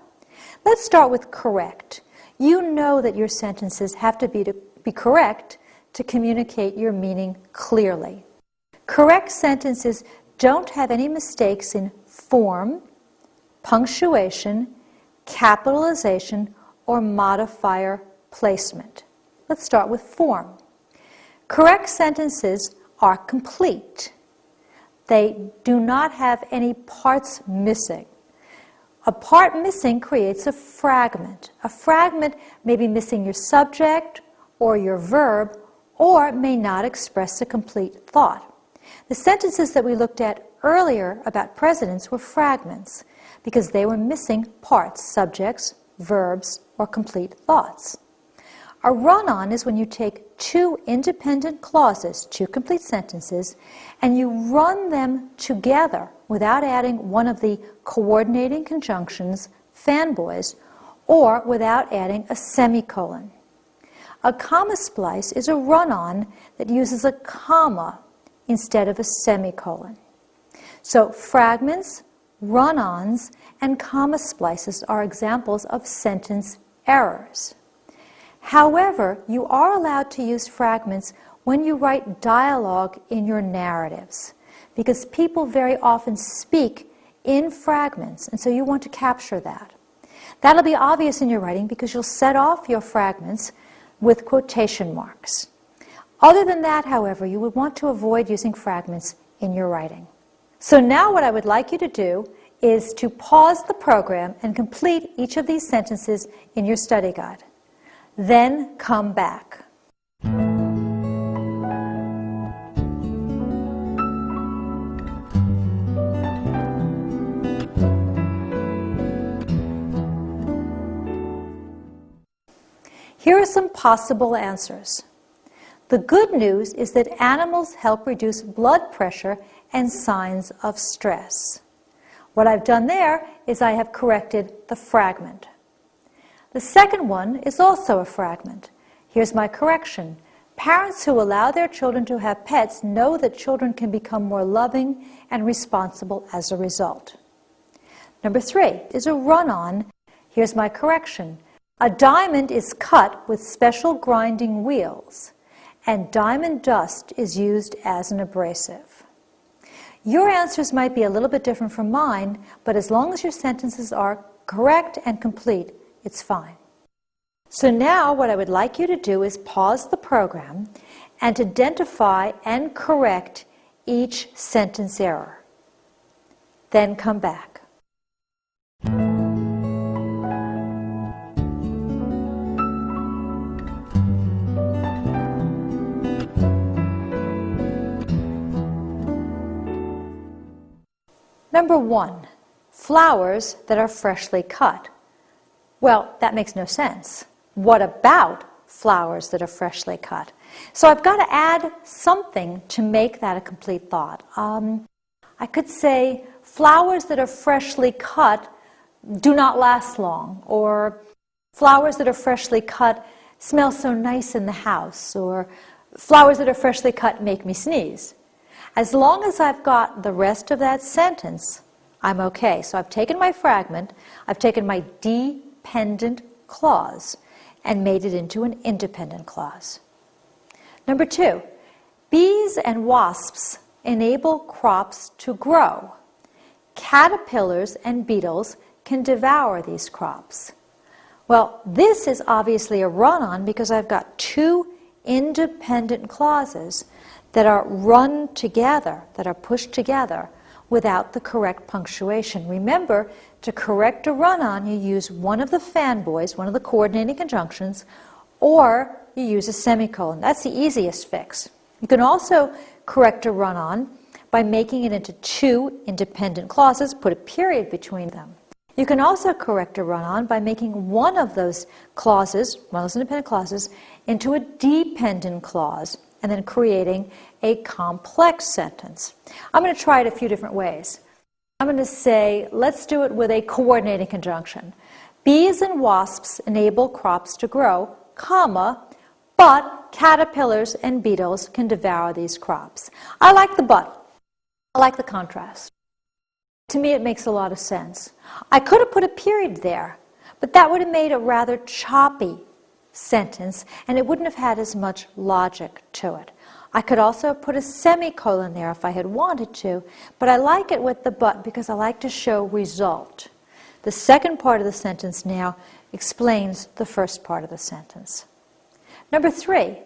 Let's start with correct. You know that your sentences have to be correct to communicate your meaning clearly. Correct sentences don't have any mistakes in form, punctuation, capitalization, or modifier placement. Let's start with form. Correct sentences are complete. They do not have any parts missing. A part missing creates a fragment. A fragment may be missing your subject or your verb, or may not express a complete thought. The sentences that we looked at earlier about presidents were fragments because they were missing parts, subjects, verbs, or complete thoughts. A run-on is when you take 2 independent clauses, 2 complete sentences, and you run them together without adding one of the coordinating conjunctions, fanboys, or without adding a semicolon. A comma splice is a run-on that uses a comma instead of a semicolon. So fragments, run-ons, and comma splices are examples of sentence errors. However, you are allowed to use fragments when you write dialogue in your narratives, because people very often speak in fragments, and so you want to capture that. That'll be obvious in your writing because you'll set off your fragments with quotation marks. Other than that, however, you would want to avoid using fragments in your writing. So now what I would like you to do is to pause the program and complete each of these sentences in your study guide. Then come back. Here are some possible answers. The good news is that animals help reduce blood pressure and signs of stress. What I've done there is I have corrected the fragment. The second one is also a fragment. Here's my correction. Parents who allow their children to have pets know that children can become more loving and responsible as a result. Number 3 is a run-on. Here's my correction. A diamond is cut with special grinding wheels, and diamond dust is used as an abrasive. Your answers might be a little bit different from mine, but as long as your sentences are correct and complete, it's fine. So now what I would like you to do is pause the program and identify and correct each sentence error. Then come back. Number 1, flowers that are freshly cut. Well, that makes no sense. What about flowers that are freshly cut? So I've got to add something to make that a complete thought. I could say flowers that are freshly cut do not last long, or flowers that are freshly cut smell so nice in the house, or flowers that are freshly cut make me sneeze. As long as I've got the rest of that sentence, I'm okay. So I've taken my fragment, I've taken my dependent clause, and made it into an independent clause. Number 2, bees and wasps enable crops to grow. Caterpillars and beetles can devour these crops. Well, this is obviously a run-on because I've got 2 independent clauses that are run together, that are pushed together without the correct punctuation. Remember, to correct a run-on, you use one of the fanboys, one of the coordinating conjunctions, or you use a semicolon. That's the easiest fix. You can also correct a run-on by making it into 2 independent clauses, put a period between them. You can also correct a run-on by making one of those clauses, one of those independent clauses, into a dependent clause, and then creating a complex sentence. I'm going to try it a few different ways. I'm going to say, let's do it with a coordinating conjunction. Bees and wasps enable crops to grow, comma, but caterpillars and beetles can devour these crops. I like the but. I like the contrast. To me, it makes a lot of sense. I could have put a period there, but that would have made a rather choppy sentence, and it wouldn't have had as much logic to it. I could also put a semicolon there if I had wanted to, but I like it with the but because I like to show result. The second part of the sentence now explains the first part of the sentence. Number 3,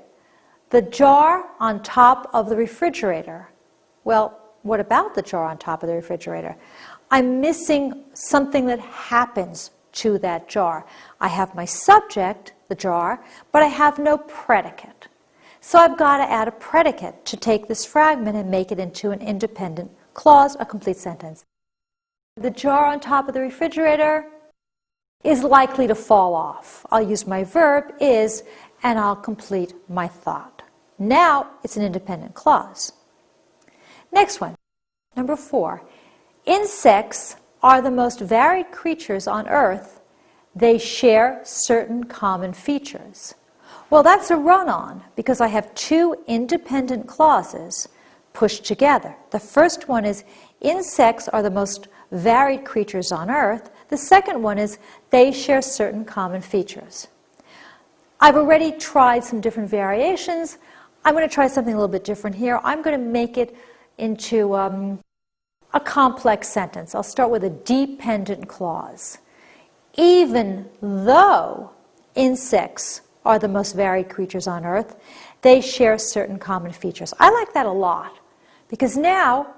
the jar on top of the refrigerator. Well, what about the jar on top of the refrigerator? I'm missing something that happens to that jar. I have my subject, the jar, but I have no predicate. So I've got to add a predicate to take this fragment and make it into an independent clause, a complete sentence. The jar on top of the refrigerator is likely to fall off. I'll use my verb is, and I'll complete my thought. Now it's an independent clause. Next one, number 4. Insects are the most varied creatures on Earth. They share certain common features. Well, that's a run-on because I have 2 independent clauses pushed together. The first one is insects are the most varied creatures on Earth. The second one is they share certain common features. I've already tried some different variations. I'm going to try something a little bit different here. I'm going to make it into a complex sentence. I'll start with a dependent clause. Even though insects are the most varied creatures on Earth, they share certain common features. I like that a lot because now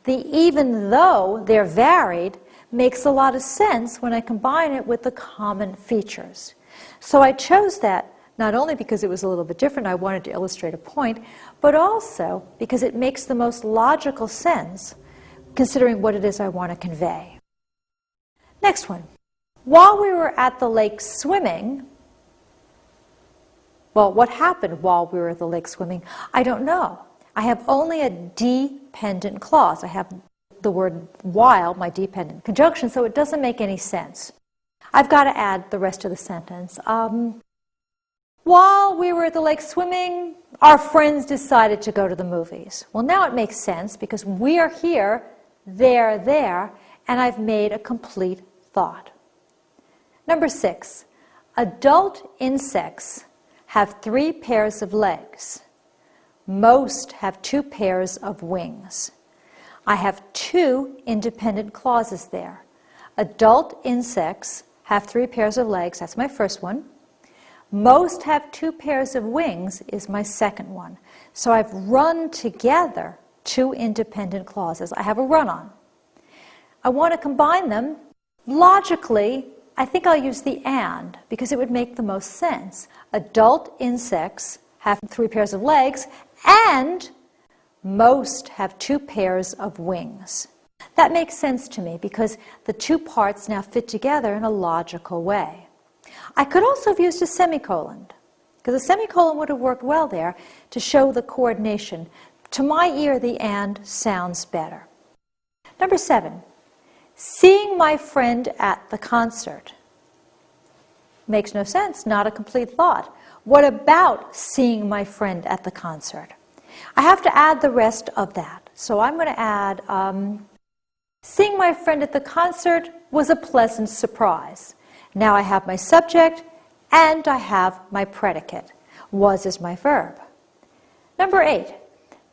the even though they're varied makes a lot of sense when I combine it with the common features. So I chose that not only because it was a little bit different, I wanted to illustrate a point, but also because it makes the most logical sense considering what it is I want to convey. Next one. While we were at the lake swimming, Well, what happened while we were at the lake swimming? I don't know. I have only a dependent clause. I have the word while, my dependent conjunction, so it doesn't make any sense. I've got to add the rest of the sentence. While we were at the lake swimming, our friends decided to go to the movies. Well, now it makes sense because we are here, they're there, and I've made a complete thought. Number 6, adult insects have 3 pairs of legs. Most have 2 pairs of wings. I have 2 independent clauses there. Adult insects have 3 pairs of legs, that's my first one. Most have 2 pairs of wings is my second one. So I've run together 2 independent clauses. I have a run-on. I want to combine them. Logically, I think I'll use the and because it would make the most sense. Adult insects have 3 pairs of legs and most have 2 pairs of wings. That makes sense to me because the 2 parts now fit together in a logical way. I could also have used a semicolon because a semicolon would have worked well there to show the coordination. To my ear, the and sounds better. Number 7, seeing my friend at the concert. Makes no sense, not a complete thought. What about seeing my friend at the concert? I have to add the rest of that. So I'm going to add, seeing my friend at the concert was a pleasant surprise. Now I have my subject and I have my predicate. Was is my verb. Number 8,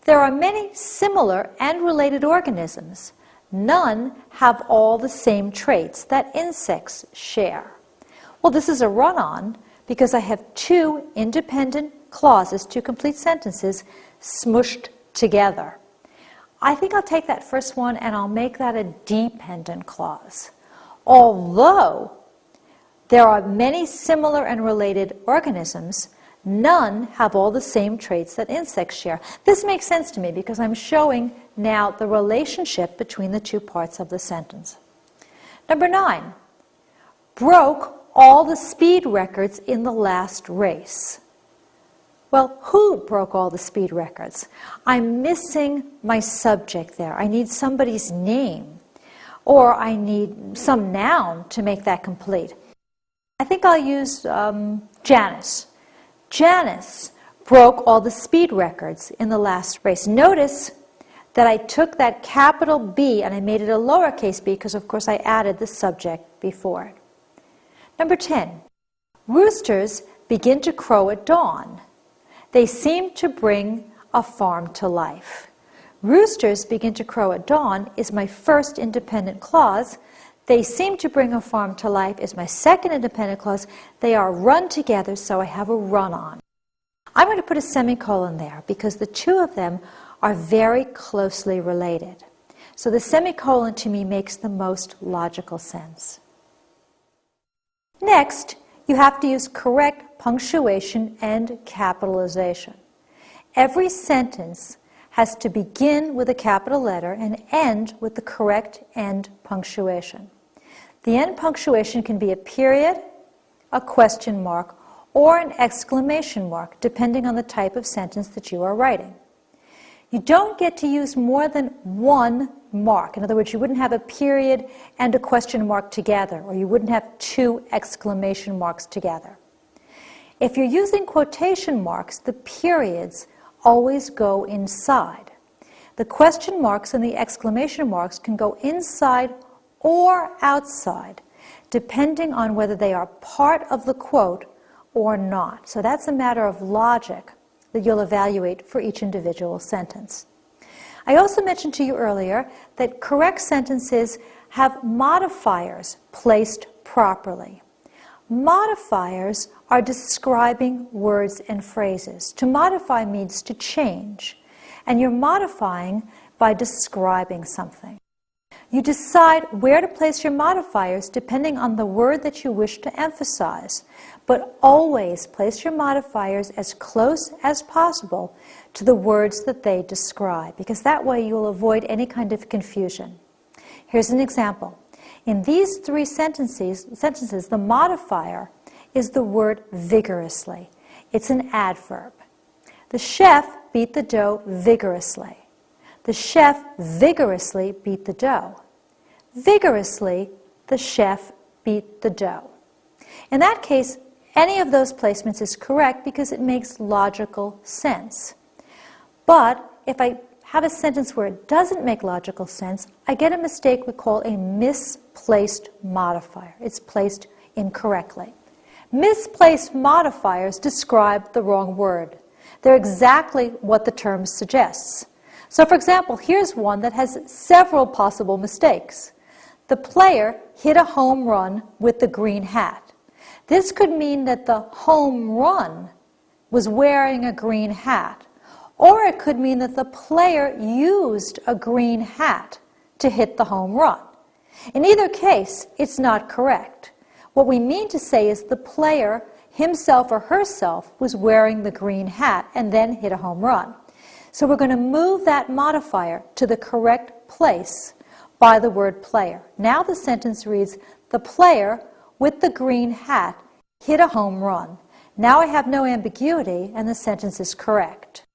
there are many similar and related organisms. None have all the same traits that insects share. Well, this is a run-on because I have 2 independent clauses, 2 complete sentences, smushed together. I think I'll take that first one and I'll make that a dependent clause. Although there are many similar and related organisms, none have all the same traits that insects share. This makes sense to me because I'm showing now the relationship between the 2 parts of the sentence. Number 9, broke all the speed records in the last race. Well, who broke all the speed records? I'm missing my subject there. I need somebody's name, or I need some noun to make that complete. I think I'll use Janice. Janice broke all the speed records in the last race. Notice that I took that capital B and I made it a lowercase b because, of course, I added the subject before it. Number 10, roosters begin to crow at dawn. They seem to bring a farm to life. Roosters begin to crow at dawn is my first independent clause. They seem to bring a farm to life is my second independent clause. They are run together, so I have a run-on. I'm going to put a semicolon there because the 2 of them are very closely related. So the semicolon to me makes the most logical sense. Next, you have to use correct punctuation and capitalization. Every sentence has to begin with a capital letter and end with the correct end punctuation. The end punctuation can be a period, a question mark, or an exclamation mark, depending on the type of sentence that you are writing. You don't get to use more than 1 mark. In other words, you wouldn't have a period and a question mark together, or you wouldn't have 2 exclamation marks together. If you're using quotation marks, the periods always go inside. The question marks and the exclamation marks can go inside or outside, depending on whether they are part of the quote or not. So that's a matter of logic that you'll evaluate for each individual sentence. I also mentioned to you earlier that correct sentences have modifiers placed properly. Modifiers are describing words and phrases. To modify means to change, and you're modifying by describing something. You decide where to place your modifiers depending on the word that you wish to emphasize, but always place your modifiers as close as possible to the words that they describe, because that way you'll avoid any kind of confusion. Here's an example. In these 3 sentences, the modifier is the word vigorously. It's an adverb. The chef beat the dough vigorously. The chef vigorously beat the dough. Vigorously, the chef beat the dough. In that case, any of those placements is correct because it makes logical sense. But if I have a sentence where it doesn't make logical sense, I get a mistake we call a misplaced modifier. It's placed incorrectly. Misplaced modifiers describe the wrong word. They're exactly what the term suggests. So, for example, here's one that has several possible mistakes. The player hit a home run with the green hat. This could mean that the home run was wearing a green hat, or it could mean that the player used a green hat to hit the home run. In either case, it's not correct. What we mean to say is the player himself or herself was wearing the green hat and then hit a home run. So we're going to move that modifier to the correct place by the word player. Now the sentence reads, the player with the green hat hit a home run. Now I have no ambiguity and the sentence is correct.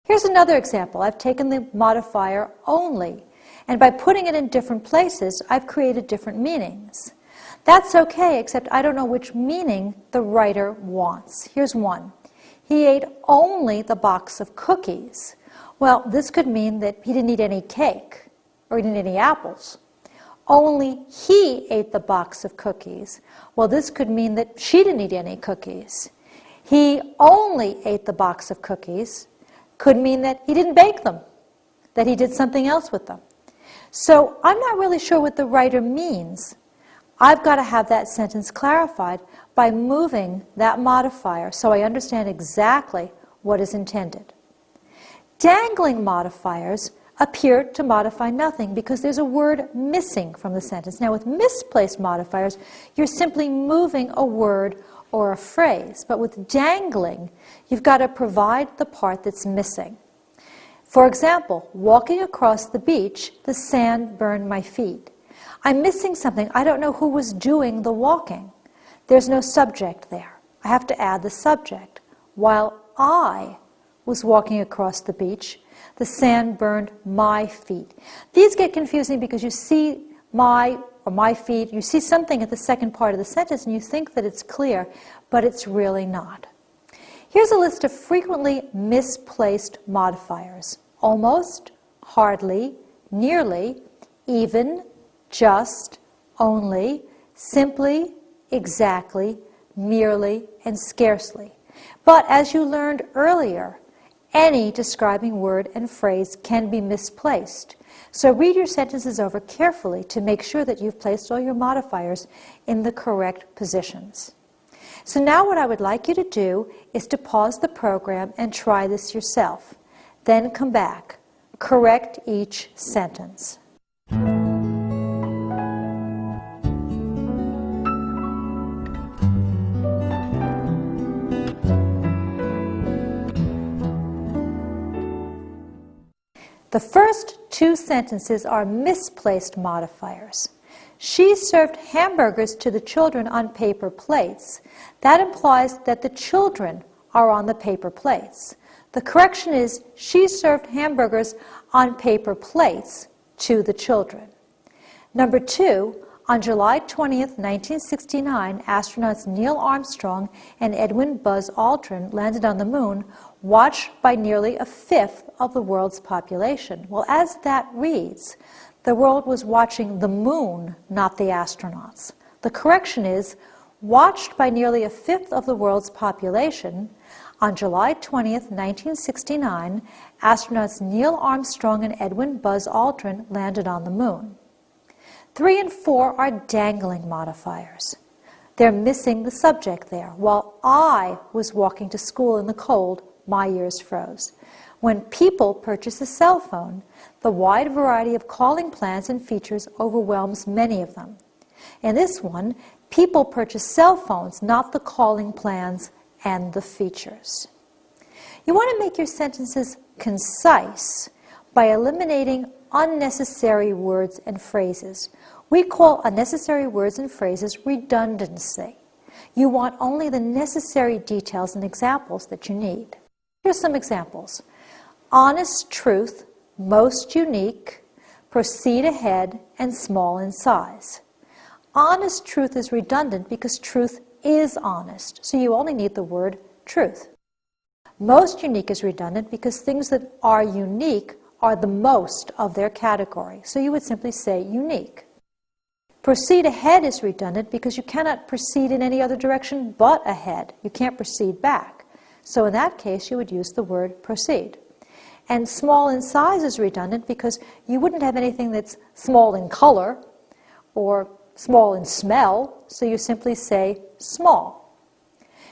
Here's another example. I've taken the modifier only, and by putting it in different places, I've created different meanings. That's okay, except I don't know which meaning the writer wants. Here's one. He ate only the box of cookies. Well, this could mean that he didn't eat any cake, or he didn't eat any apples. Only he ate the box of cookies. Well, this could mean that she didn't eat any cookies. He only ate the box of cookies could mean that he didn't bake them, that he did something else with them. So I'm not really sure what the writer means. I've got to have that sentence clarified by moving that modifier so I understand exactly what is intended. Dangling modifiers appear to modify nothing because there's a word missing from the sentence. Now with misplaced modifiers, you're simply moving a word or a phrase. But with dangling, you've got to provide the part that's missing. For example, walking across the beach, the sand burned my feet. I'm missing something. I don't know who was doing the walking. There's no subject there. I have to add the subject. While I was walking across the beach, the sand burned my feet. These get confusing because you see my or my feet, you see something at the second part of the sentence and you think that it's clear, but it's really not. Here's a list of frequently misplaced modifiers. Almost, hardly, nearly, even, just, only, simply, exactly, merely, and scarcely. But as you learned earlier, any describing word and phrase can be misplaced. So read your sentences over carefully to make sure that you've placed all your modifiers in the correct positions. So now what I would like you to do is to pause the program and try this yourself. Then come back. Correct each sentence. The first two sentences are misplaced modifiers. She served hamburgers to the children on paper plates. That implies that the children are on the paper plates. The correction is, she served hamburgers on paper plates to the children. Number two, on July 20th, 1969, astronauts Neil Armstrong and Edwin Buzz Aldrin landed on the moon, watched by nearly a fifth of the world's population. Well, as that reads, the world was watching the moon, not the astronauts. The correction is, watched by nearly a fifth of the world's population, on July 20th, 1969, astronauts Neil Armstrong and Edwin Buzz Aldrin landed on the moon. 3 and 4 are dangling modifiers. They're missing the subject there. While I was walking to school in the cold, my ears froze. When people purchase a cell phone, the wide variety of calling plans and features overwhelms many of them. In this one, people purchase cell phones, not the calling plans and the features. You want to make your sentences concise by eliminating unnecessary words and phrases. We call unnecessary words and phrases redundancy. You want only the necessary details and examples that you need. Here's some examples. Honest truth, most unique, proceed ahead, and small in size. Honest truth is redundant because truth is honest, so you only need the word truth. Most unique is redundant because things that are unique are the most of their category, so you would simply say unique. Proceed ahead is redundant because you cannot proceed in any other direction but ahead. You can't proceed back. So in that case, you would use the word proceed. And small in size is redundant because you wouldn't have anything that's small in color or small in smell, so you simply say small.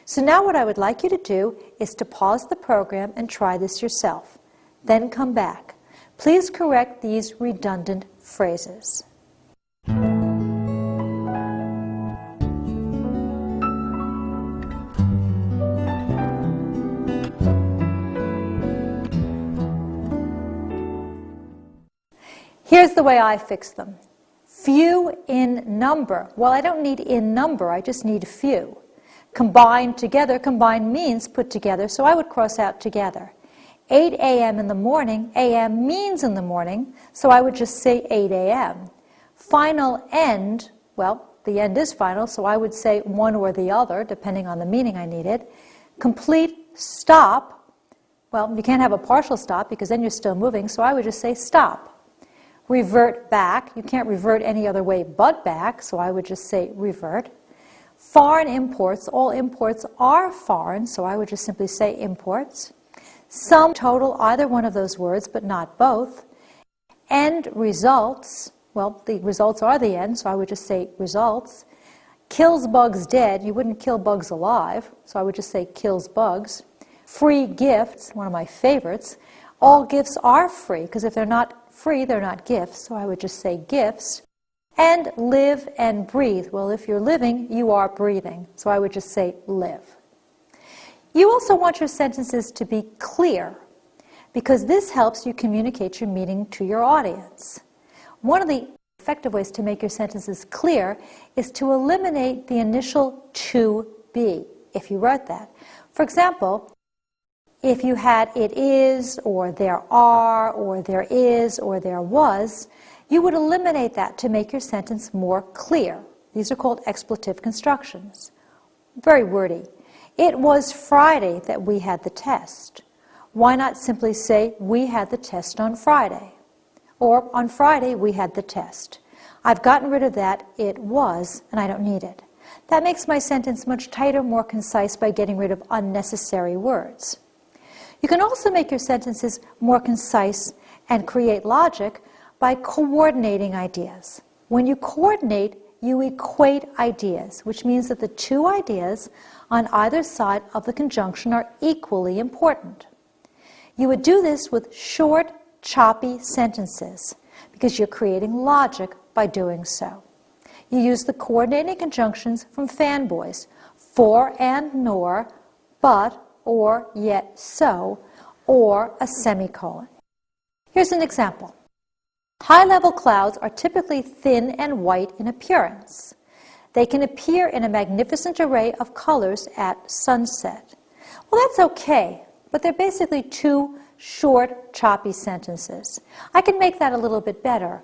So now what I would like you to do is to pause the program and try this yourself. Then come back. Please correct these redundant phrases. Here's the way I fix them. Few in number. Well, I don't need in number, I just need few. Combined together, combined means put together, so I would cross out together. 8 a.m. in the morning, a.m. means in the morning, so I would just say 8 a.m. Final end, well, the end is final, so I would say one or the other, depending on the meaning I needed. Complete stop, well, you can't have a partial stop because then you're still moving, so I would just say stop. Revert back, you can't revert any other way but back, so I would just say revert. Foreign imports, all imports are foreign, so I would just simply say imports. Sum total, either one of those words, but not both. End results, well, the results are the end, so I would just say results. Kills bugs dead, you wouldn't kill bugs alive, so I would just say kills bugs. Free gifts, one of my favorites. All gifts are free, because if they're not free, they're not gifts, so I would just say gifts. And live and breathe. Well, if you're living, you are breathing, so I would just say live. You also want your sentences to be clear, because this helps you communicate your meaning to your audience. One of the effective ways to make your sentences clear is to eliminate the initial to be, if you wrote that. For example, if you had it is, or there are, or there is, or there was, you would eliminate that to make your sentence more clear. These are called expletive constructions. Very wordy. It was Friday that we had the test. Why not simply say, we had the test on Friday? Or, on Friday, we had the test. I've gotten rid of that it was, and I don't need it. That makes my sentence much tighter, more concise by getting rid of unnecessary words. You can also make your sentences more concise and create logic by coordinating ideas. When you coordinate, you equate ideas, which means that the two ideas on either side of the conjunction are equally important. You would do this with short, choppy sentences because you're creating logic by doing so. You use the coordinating conjunctions from fanboys, for and nor, but, or, yet, so, or a semicolon. Here's an example. High-level clouds are typically thin and white in appearance. They can appear in a magnificent array of colors at sunset. Well, that's okay, but they're basically two short, choppy sentences. I can make that a little bit better.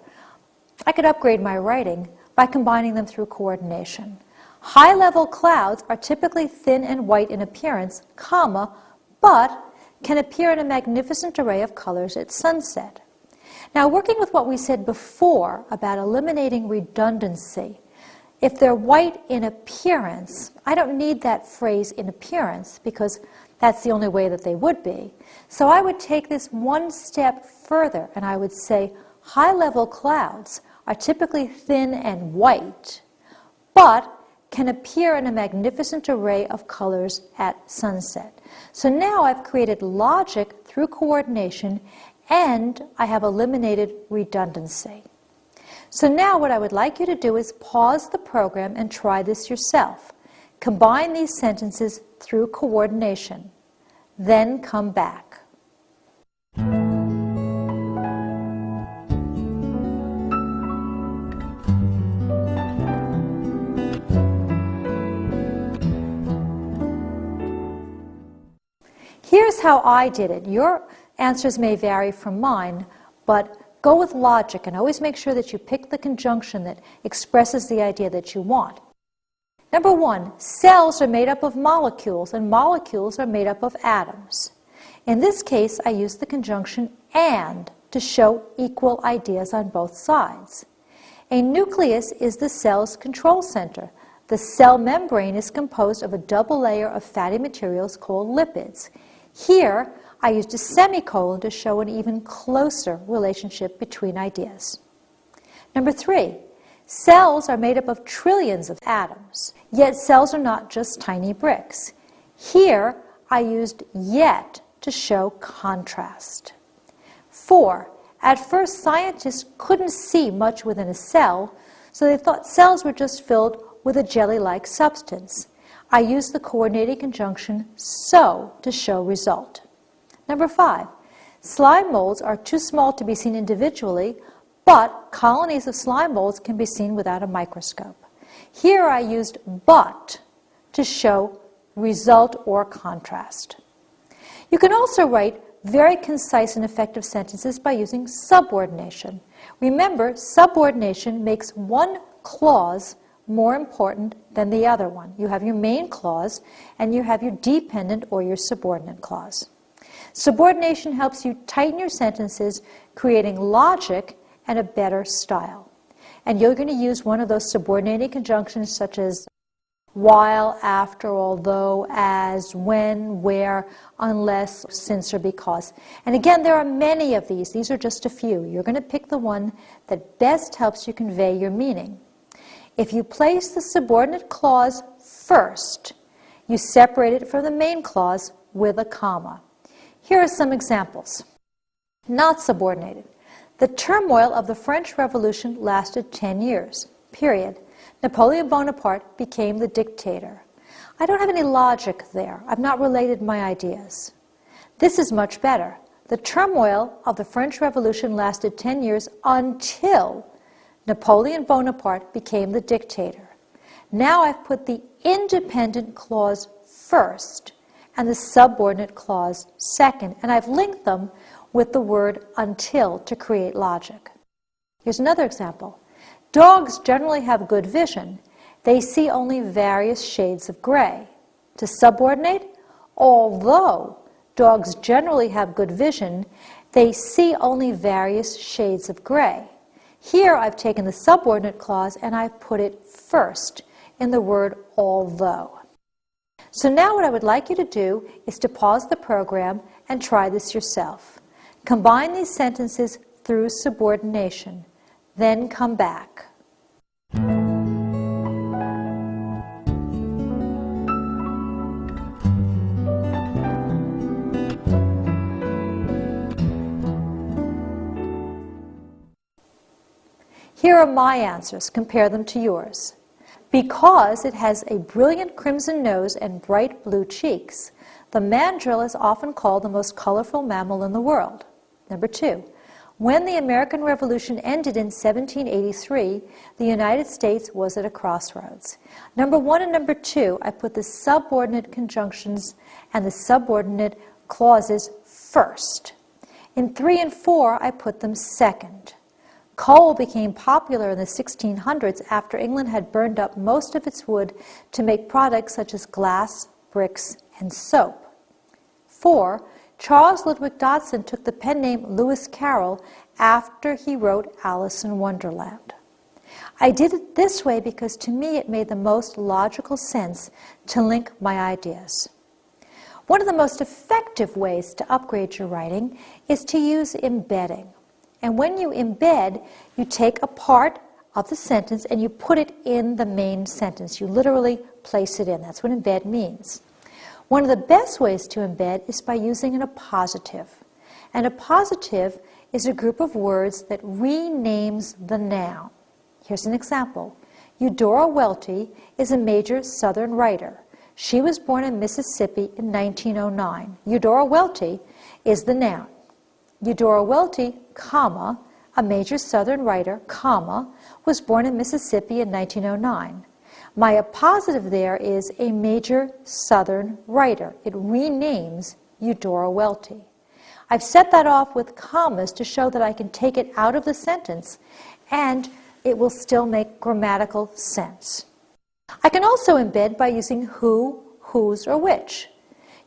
I could upgrade my writing by combining them through coordination. High-level clouds are typically thin and white in appearance, comma, but can appear in a magnificent array of colors at sunset. Now, working with what we said before about eliminating redundancy, if they're white in appearance, I don't need that phrase in appearance because that's the only way that they would be. So I would take this one step further and I would say high-level clouds are typically thin and white, but can appear in a magnificent array of colors at sunset. So now I've created logic through coordination and I have eliminated redundancy. So now what I would like you to do is pause the program and try this yourself. Combine these sentences through coordination. Then come back. how I did it. Your answers may vary from mine, but go with logic and always make sure that you pick the conjunction that expresses the idea that you want. Number 1, cells are made up of molecules, and molecules are made up of atoms. In this case, I use the conjunction "and" to show equal ideas on both sides. A nucleus is the cell's control center. The cell membrane is composed of a double layer of fatty materials called lipids. Here, I used a semicolon to show an even closer relationship between ideas. Number 3, cells are made up of trillions of atoms, yet cells are not just tiny bricks. Here, I used "yet" to show contrast. 4, at first scientists couldn't see much within a cell, so they thought cells were just filled with a jelly-like substance. I used the coordinating conjunction "so" to show result. Number 5, slime molds are too small to be seen individually, but colonies of slime molds can be seen without a microscope. Here I used "but" to show result or contrast. You can also write very concise and effective sentences by using subordination. Remember, subordination makes one clause more important than the other one. You have your main clause and you have your dependent or your subordinate clause. Subordination helps you tighten your sentences, creating logic and a better style. And you're going to use one of those subordinating conjunctions such as while, after, although, as, when, where, unless, since, or because. And again, there are many of these. These are just a few. You're going to pick the one that best helps you convey your meaning. If you place the subordinate clause first, you separate it from the main clause with a comma. Here are some examples. Not subordinated. The turmoil of the French Revolution lasted 10 years, period. Napoleon Bonaparte became the dictator. I don't have any logic there. I've not related my ideas. This is much better. The turmoil of the French Revolution lasted 10 years until Napoleon Bonaparte became the dictator. Now I've put the independent clause first and the subordinate clause second, and I've linked them with the word until to create logic. Here's another example. Dogs generally have good vision. They see only various shades of gray. To subordinate, although dogs generally have good vision, they see only various shades of gray. Here I've taken the subordinate clause and I've put it first in the word although. So now what I would like you to do is to pause the program and try this yourself. Combine these sentences through subordination, then come back. Here are my answers. Compare them to yours. Because it has a brilliant crimson nose and bright blue cheeks, the mandrill is often called the most colorful mammal in the world. Number 2, when the American Revolution ended in 1783, the United States was at a crossroads. Number 1 and number 2, I put the subordinate conjunctions and the subordinate clauses first. In 3 and 4, I put them second. Coal became popular in the 1600s after England had burned up most of its wood to make products such as glass, bricks, and soap. 4, Charles Ludwig Dodson took the pen name Lewis Carroll after he wrote Alice in Wonderland. I did it this way because to me it made the most logical sense to link my ideas. One of the most effective ways to upgrade your writing is to use embedding. And when you embed, you take a part of the sentence and you put it in the main sentence. You literally place it in. That's what embed means. One of the best ways to embed is by using an appositive. An appositive is a group of words that renames the noun. Here's an example. Eudora Welty is a major Southern writer. She was born in Mississippi in 1909. Eudora Welty is the noun. Eudora Welty, comma, a major Southern writer, comma, was born in Mississippi in 1909. My appositive there is a major Southern writer. It renames Eudora Welty. I've set that off with commas to show that I can take it out of the sentence and it will still make grammatical sense. I can also embed by using who, whose, or which.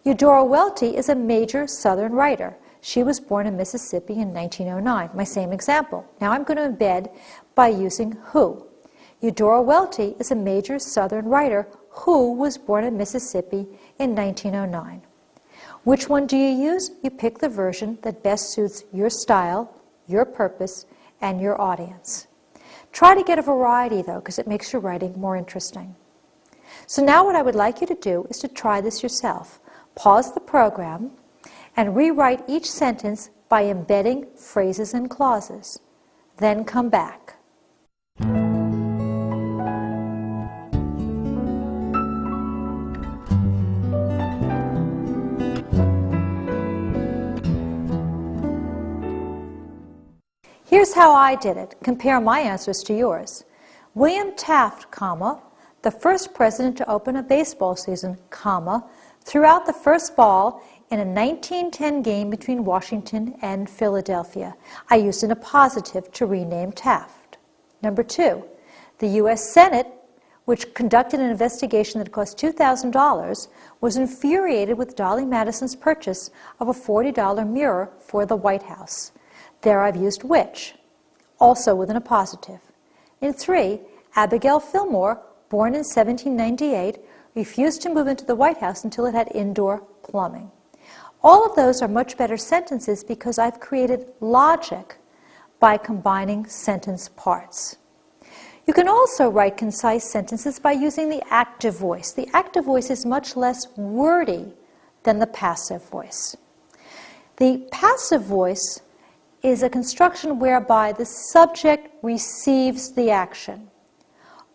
Eudora Welty is a major Southern writer. She was born in Mississippi in 1909, my same example. Now I'm going to embed by using who. Eudora Welty is a major Southern writer who was born in Mississippi in 1909. Which one do you use? You pick the version that best suits your style, your purpose, and your audience. Try to get a variety, though, because it makes your writing more interesting. So now what I would like you to do is to try this yourself. Pause the program and rewrite each sentence by embedding phrases and clauses. Then come back. Here's how I did it. Compare my answers to yours. William Taft, comma, the first president to open a baseball season, comma, threw out the first ball in a 1910 game between Washington and Philadelphia. I used an appositive to rename Taft. Number 2, the U.S. Senate, which conducted an investigation that cost $2,000, was infuriated with Dolly Madison's purchase of a $40 mirror for the White House. There I've used which, also with an appositive. In 3, Abigail Fillmore, born in 1798, refused to move into the White House until it had indoor plumbing. All of those are much better sentences because I've created logic by combining sentence parts. You can also write concise sentences by using the active voice. The active voice is much less wordy than the passive voice. The passive voice is a construction whereby the subject receives the action.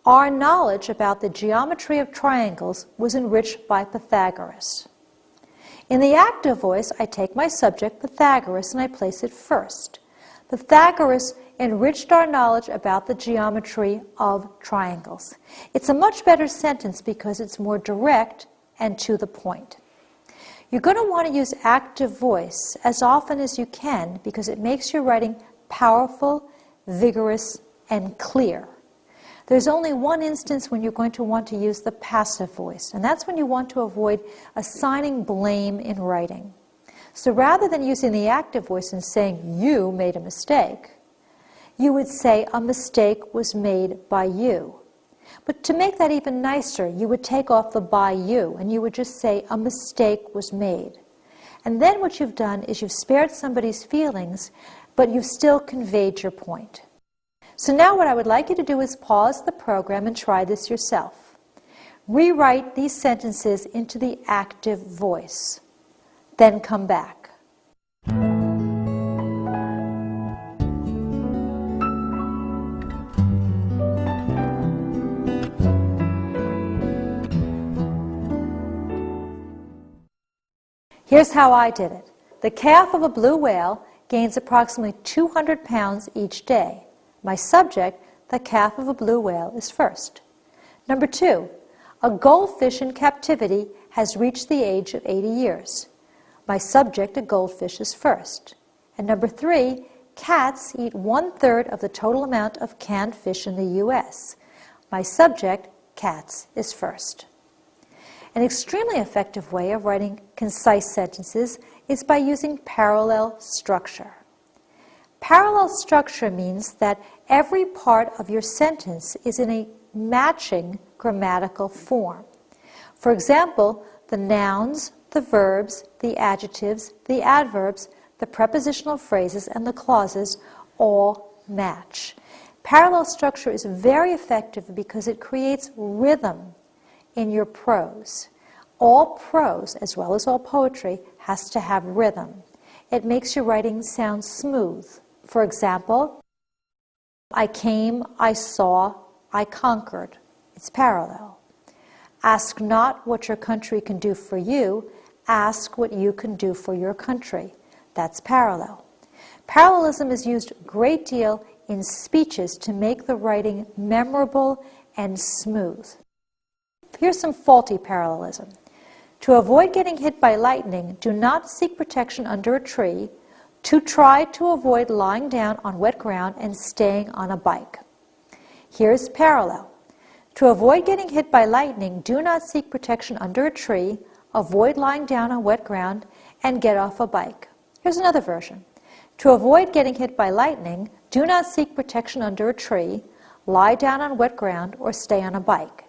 Our knowledge about the geometry of triangles was enriched by Pythagoras. In the active voice, I take my subject, Pythagoras, and I place it first. Pythagoras enriched our knowledge about the geometry of triangles. It's a much better sentence because it's more direct and to the point. You're going to want to use active voice as often as you can because it makes your writing powerful, vigorous, and clear. There's only one instance when you're going to want to use the passive voice, and that's when you want to avoid assigning blame in writing. So rather than using the active voice and saying, you made a mistake, you would say, a mistake was made by you. But to make that even nicer, you would take off the by you, and you would just say, a mistake was made. And then what you've done is you've spared somebody's feelings, but you've still conveyed your point. So now what I would like you to do is pause the program and try this yourself. Rewrite these sentences into the active voice. Then come back. Here's how I did it. The calf of a blue whale gains approximately 200 pounds each day. My subject, the calf of a blue whale, is first. Number 2, a goldfish in captivity has reached the age of 80 years. My subject, a goldfish, is first. And number 3, cats eat 1/3 of the total amount of canned fish in the U.S. My subject, cats, is first. An extremely effective way of writing concise sentences is by using parallel structure. Parallel structure means that every part of your sentence is in a matching grammatical form. For example, the nouns, the verbs, the adjectives, the adverbs, the prepositional phrases, and the clauses all match. Parallel structure is very effective because it creates rhythm in your prose. All prose, as well as all poetry, has to have rhythm. It makes your writing sound smooth. For example, I came, I saw, I conquered. It's parallel. Ask not what your country can do for you, ask what you can do for your country. That's parallel. Parallelism is used a great deal in speeches to make the writing memorable and smooth. Here's some faulty parallelism. To avoid getting hit by lightning, do not seek protection under a tree. To try to avoid lying down on wet ground and staying on a bike. Here's parallel. To avoid getting hit by lightning, do not seek protection under a tree, avoid lying down on wet ground, and get off a bike. Here's another version. To avoid getting hit by lightning, do not seek protection under a tree, lie down on wet ground, or stay on a bike.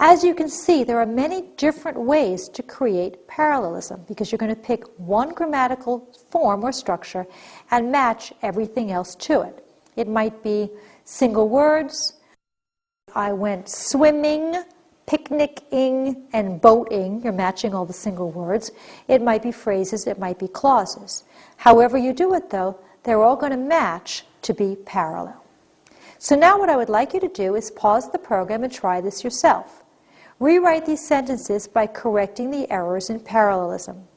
As you can see, there are many different ways to create parallelism because you're going to pick one grammatical form or structure and match everything else to it. It might be single words. I went swimming, picnicking, and boating. You're matching all the single words. It might be phrases. It might be clauses. However you do it, though, they're all going to match to be parallel. So now what I would like you to do is pause the program and try this yourself. Rewrite these sentences by correcting the errors in parallelism.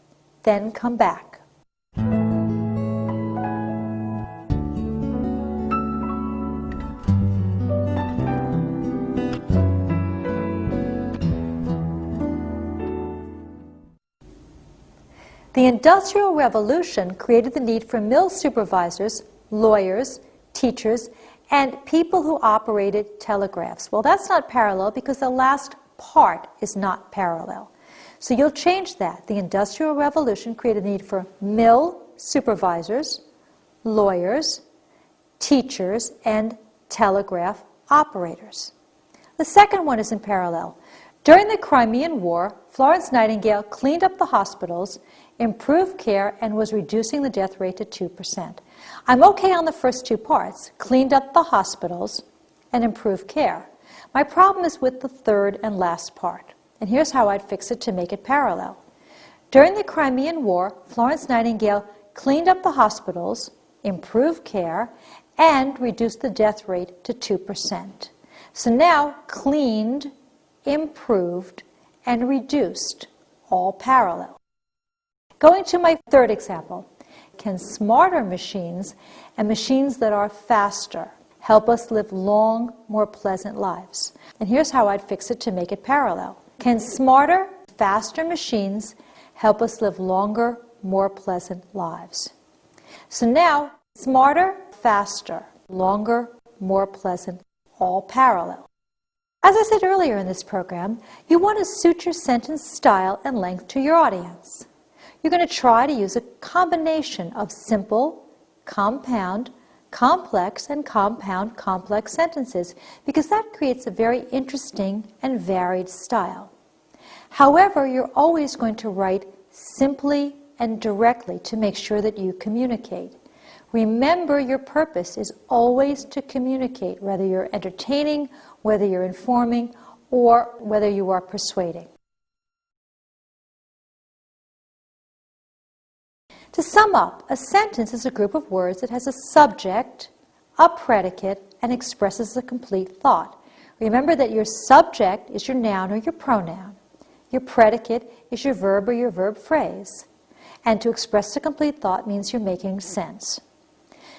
Then come back. The Industrial Revolution created the need for mill supervisors, lawyers, teachers, and people who operated telegraphs. Well, that's not parallel because the last part is not parallel. So you'll change that. The Industrial Revolution created the need for mill supervisors, lawyers, teachers, and telegraph operators. The second one is in parallel. During the Crimean War, Florence Nightingale cleaned up the hospitals, improved care, and was reducing the death rate to 2%. I'm okay on the first two parts, cleaned up the hospitals and improved care. My problem is with the third and last part, and here's how I'd fix it to make it parallel. During the Crimean War, Florence Nightingale cleaned up the hospitals, improved care, and reduced the death rate to 2%. So now, cleaned, improved, and reduced, all parallel. Going to my third example, can smarter machines and machines that are faster help us live long, more pleasant lives? And here's how I'd fix it to make it parallel. Can smarter, faster machines help us live longer, more pleasant lives? So now, smarter, faster, longer, more pleasant, all parallel. As I said earlier in this program, you want to suit your sentence style and length to your audience. You're going to try to use a combination of simple, compound, complex, and compound complex sentences because that creates a very interesting and varied style. However, you're always going to write simply and directly to make sure that you communicate. Remember, your purpose is always to communicate, whether you're entertaining, whether you're informing, or whether you are persuading. To sum up, a sentence is a group of words that has a subject, a predicate, and expresses a complete thought. Remember that your subject is your noun or your pronoun. Your predicate is your verb or your verb phrase. And to express a complete thought means you're making sense.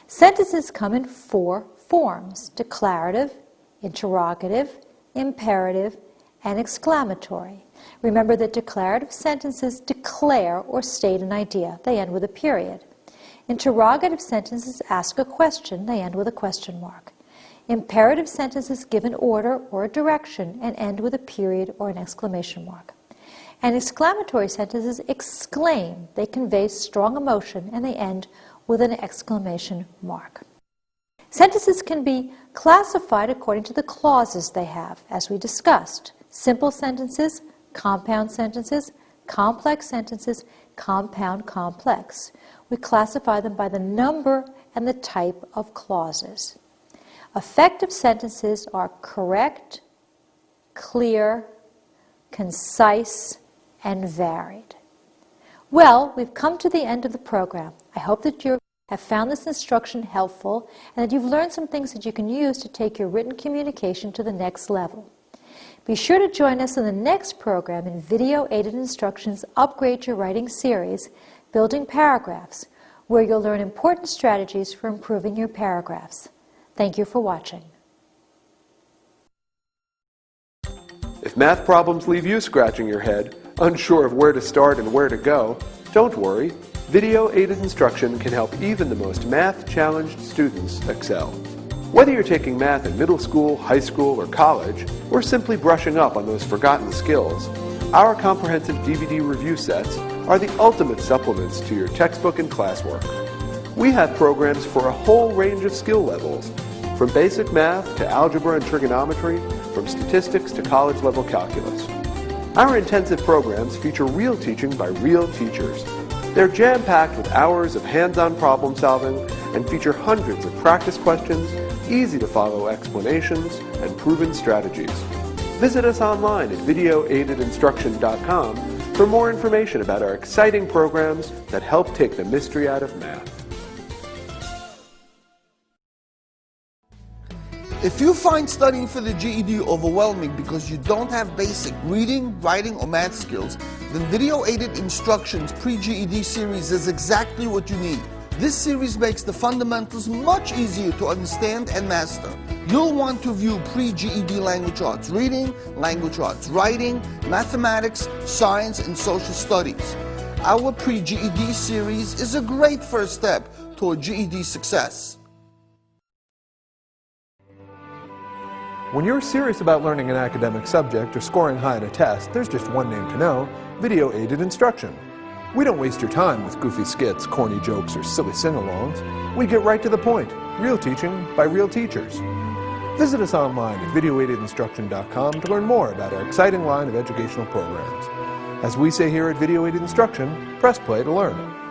Sentences come in four forms: declarative, interrogative, imperative, and exclamatory. Remember that declarative sentences declare or state an idea. They end with a period. Interrogative sentences ask a question. They end with a question mark. Imperative sentences give an order or a direction and end with a period or an exclamation mark. And exclamatory sentences exclaim. They convey strong emotion and they end with an exclamation mark. Sentences can be classified according to the clauses they have, as we discussed. Simple sentences, compound sentences, complex sentences, compound complex. We classify them by the number and the type of clauses. Effective sentences are correct, clear, concise, and varied. Well, we've come to the end of the program. I hope that you have found this instruction helpful and that you've learned some things that you can use to take your written communication to the next level. Be sure to join us in the next program in Video-Aided Instructions Upgrade Your Writing series, Building Paragraphs, where you'll learn important strategies for improving your paragraphs. Thank you for watching. If math problems leave you scratching your head, Unsure of where to start and where to go? Don't worry. Video-aided instruction can help even the most math-challenged students excel. Whether you're taking math in middle school, high school, or college, or simply brushing up on those forgotten skills, our comprehensive DVD review sets are the ultimate supplements to your textbook and classwork. We have programs for a whole range of skill levels, from basic math to algebra and trigonometry, from statistics to college-level calculus. Our intensive programs feature real teaching by real teachers. They're jam-packed with hours of hands-on problem solving and feature hundreds of practice questions, easy-to-follow explanations, and proven strategies. Visit us online at videoaidedinstruction.com for more information about our exciting programs that help take the mystery out of math. If you find studying for the GED overwhelming because you don't have basic reading, writing, or math skills, then Video Aided Instructions Pre-GED series is exactly what you need. This series makes the fundamentals much easier to understand and master. You'll want to view pre-GED language arts reading, language arts writing, mathematics, science, and social studies. Our pre-GED series is a great first step toward GED success. When you're serious about learning an academic subject or scoring high in a test, there's just one name to know: Video-Aided Instruction. We don't waste your time with goofy skits, corny jokes, or silly sing-alongs. We get right to the point. Real teaching by real teachers. Visit us online at videoaidedinstruction.com to learn more about our exciting line of educational programs. As we say here at Video Aided Instruction, press play to learn.